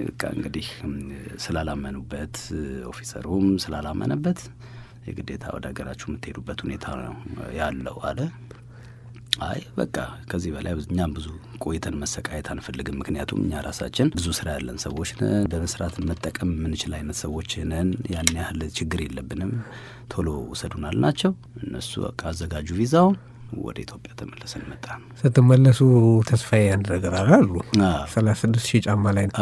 በቃ እንግዲህ ስላላመኑበት ኦፊሰሩም ስላላመነበት የግዴታ ወደ ሀገራችሁ የምትሄዱበት ሁኔታ ነው ያለው አለ። አይ በቃ ከዚህ በላይ እኛም ብዙ ቆይተን መሰቃየት አንፈልግም። ምክንያቱም እኛ ራሳችን ብዙ ስራ ያለን ሰዎች ነን፣ በመስራት መጠቀም የምንችል አይነት ሰዎች ነን። ያን ያህል ችግር የለብንም፣ ቶሎ ውሰዱናል ናቸው እነሱ። በቃ አዘጋጁ ቪዛውን፣ ወደ ኢትዮጵያ ተመለሰን መጣ። ስትመለሱ ተስፋዬ አንድ ነገር አሉ 36,000 ጫማ ላይ ነው።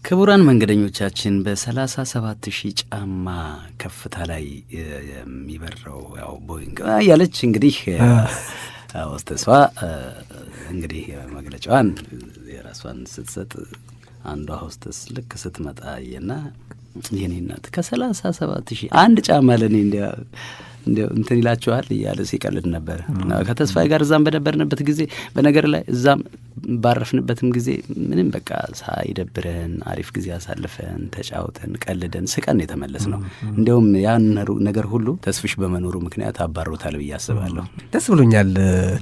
ክቡራን መንገደኞቻችን በ37,000 ጫማ ከፍታ ላይ የሚበረው ያው ቦይንግ ያለች እንግዲህ ሆስተሷ እንግዲህ መግለጫዋን የራሷን ስትሰጥ አንዷ ሆስተስ ልክ ስትመጣ የና የኔ እናት ከ37,000 አንድ ጫማ ለኔ እንዲያው እንትን ይላችኋል እያለ ሲቀልድ ነበር። ከተስፋዬ ጋር እዛም በነበርንበት ጊዜ በነገር ላይ እዛም ባረፍንበትም ጊዜ ምንም በቃ ሳይደብረን አሪፍ ጊዜ አሳልፈን ተጫውተን ቀልደን ስቀን የተመለስ ነው። እንዲያውም ያን ነገር ሁሉ ተስፍሽ በመኖሩ ምክንያት አባሮታል ብዬ አስባለሁ። ደስ ብሎኛል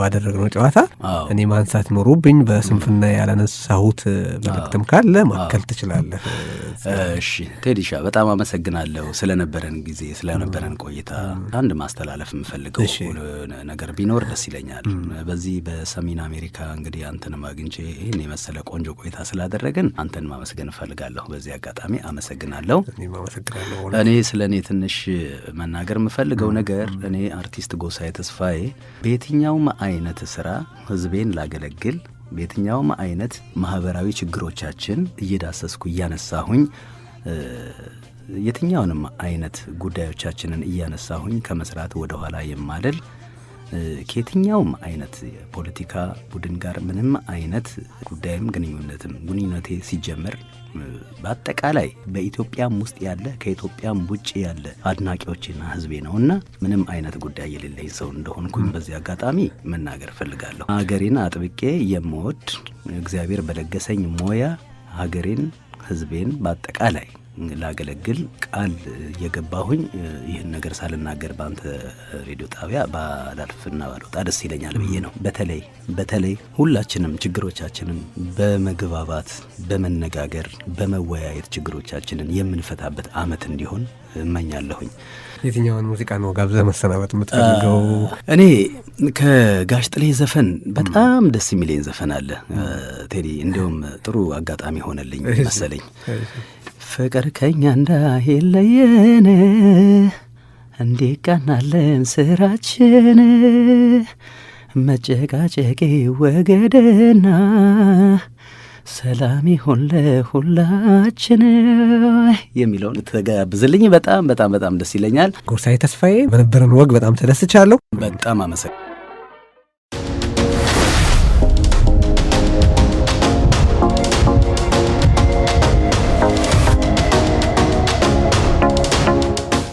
ባደረግነው ጨዋታ። እኔ ማንሳት ኖሮብኝ በስንፍና ያላነሳሁት መልእክትም ካለ ማከል ትችላለህ። እሺ ቴዲሻ በጣም አመሰግናለሁ ስለነበረን ጊዜ ስለነበረን ቆይታ። አንድ ማስተላለፍ የምፈልገው ነገር ቢኖር ደስ ይለኛል። በዚህ በሰሜን አሜሪካ እንግዲህ አንተንም አግኝቼ ይህን የመሰለ ቆንጆ ቆይታ ስላደረግን አንተን ማመስገን እፈልጋለሁ። በዚህ አጋጣሚ አመሰግናለሁ። እኔ ስለ እኔ ትንሽ መናገር የምፈልገው ነገር እኔ አርቲስት ጎሳዬ ተስፋዬ በየትኛውም አይነት ስራ ህዝቤን ላገለግል፣ በየትኛውም አይነት ማህበራዊ ችግሮቻችን እየዳሰስኩ እያነሳሁኝ የትኛውንም አይነት ጉዳዮቻችንን እያነሳሁኝ ከመስራት ወደ ኋላ የማልል ከየትኛውም አይነት የፖለቲካ ቡድን ጋር ምንም አይነት ጉዳይም ግንኙነቴ ሲጀመር በአጠቃላይ በኢትዮጵያም ውስጥ ያለ ከኢትዮጵያም ውጭ ያለ አድናቂዎችና ህዝቤ ነውና ምንም አይነት ጉዳይ የሌለኝ ሰው እንደሆንኩኝ በዚህ አጋጣሚ መናገር ፈልጋለሁ። ሀገሬን አጥብቄ የምወድ እግዚአብሔር በለገሰኝ ሞያ ሀገሬን ህዝቤን በአጠቃላይ ላገለግል ቃል የገባሁኝ ይህን ነገር ሳልናገር በአንተ ሬዲዮ ጣቢያ ባላልፍና ባልወጣ ደስ ይለኛል ብዬ ነው። በተለይ ሁላችንም ችግሮቻችንን በመግባባት በመነጋገር በመወያየት ችግሮቻችንን የምንፈታበት ዓመት እንዲሆን እመኛለሁኝ። የትኛውን ሙዚቃ ነው ጋብዘህ መሰናበት የምትፈልገው? እኔ ከጋሽ ጥሌ ዘፈን በጣም ደስ የሚለኝ ዘፈን አለ ቴዲ። እንዲሁም ጥሩ አጋጣሚ ሆነልኝ መሰለኝ። ፍቅር ከኛ እንዳይለየን እንዲቃናለን ስራችን መጨቃጨቂ ወገደና ሰላም ይሁን ለሁላችን የሚለውን ተጋብዝልኝ። በጣም ደስ ይለኛል። ጎሳዬ ተስፋዬ በነበረን ወግ በጣም ተደስቻለሁ። በጣም አመሰግናለሁ።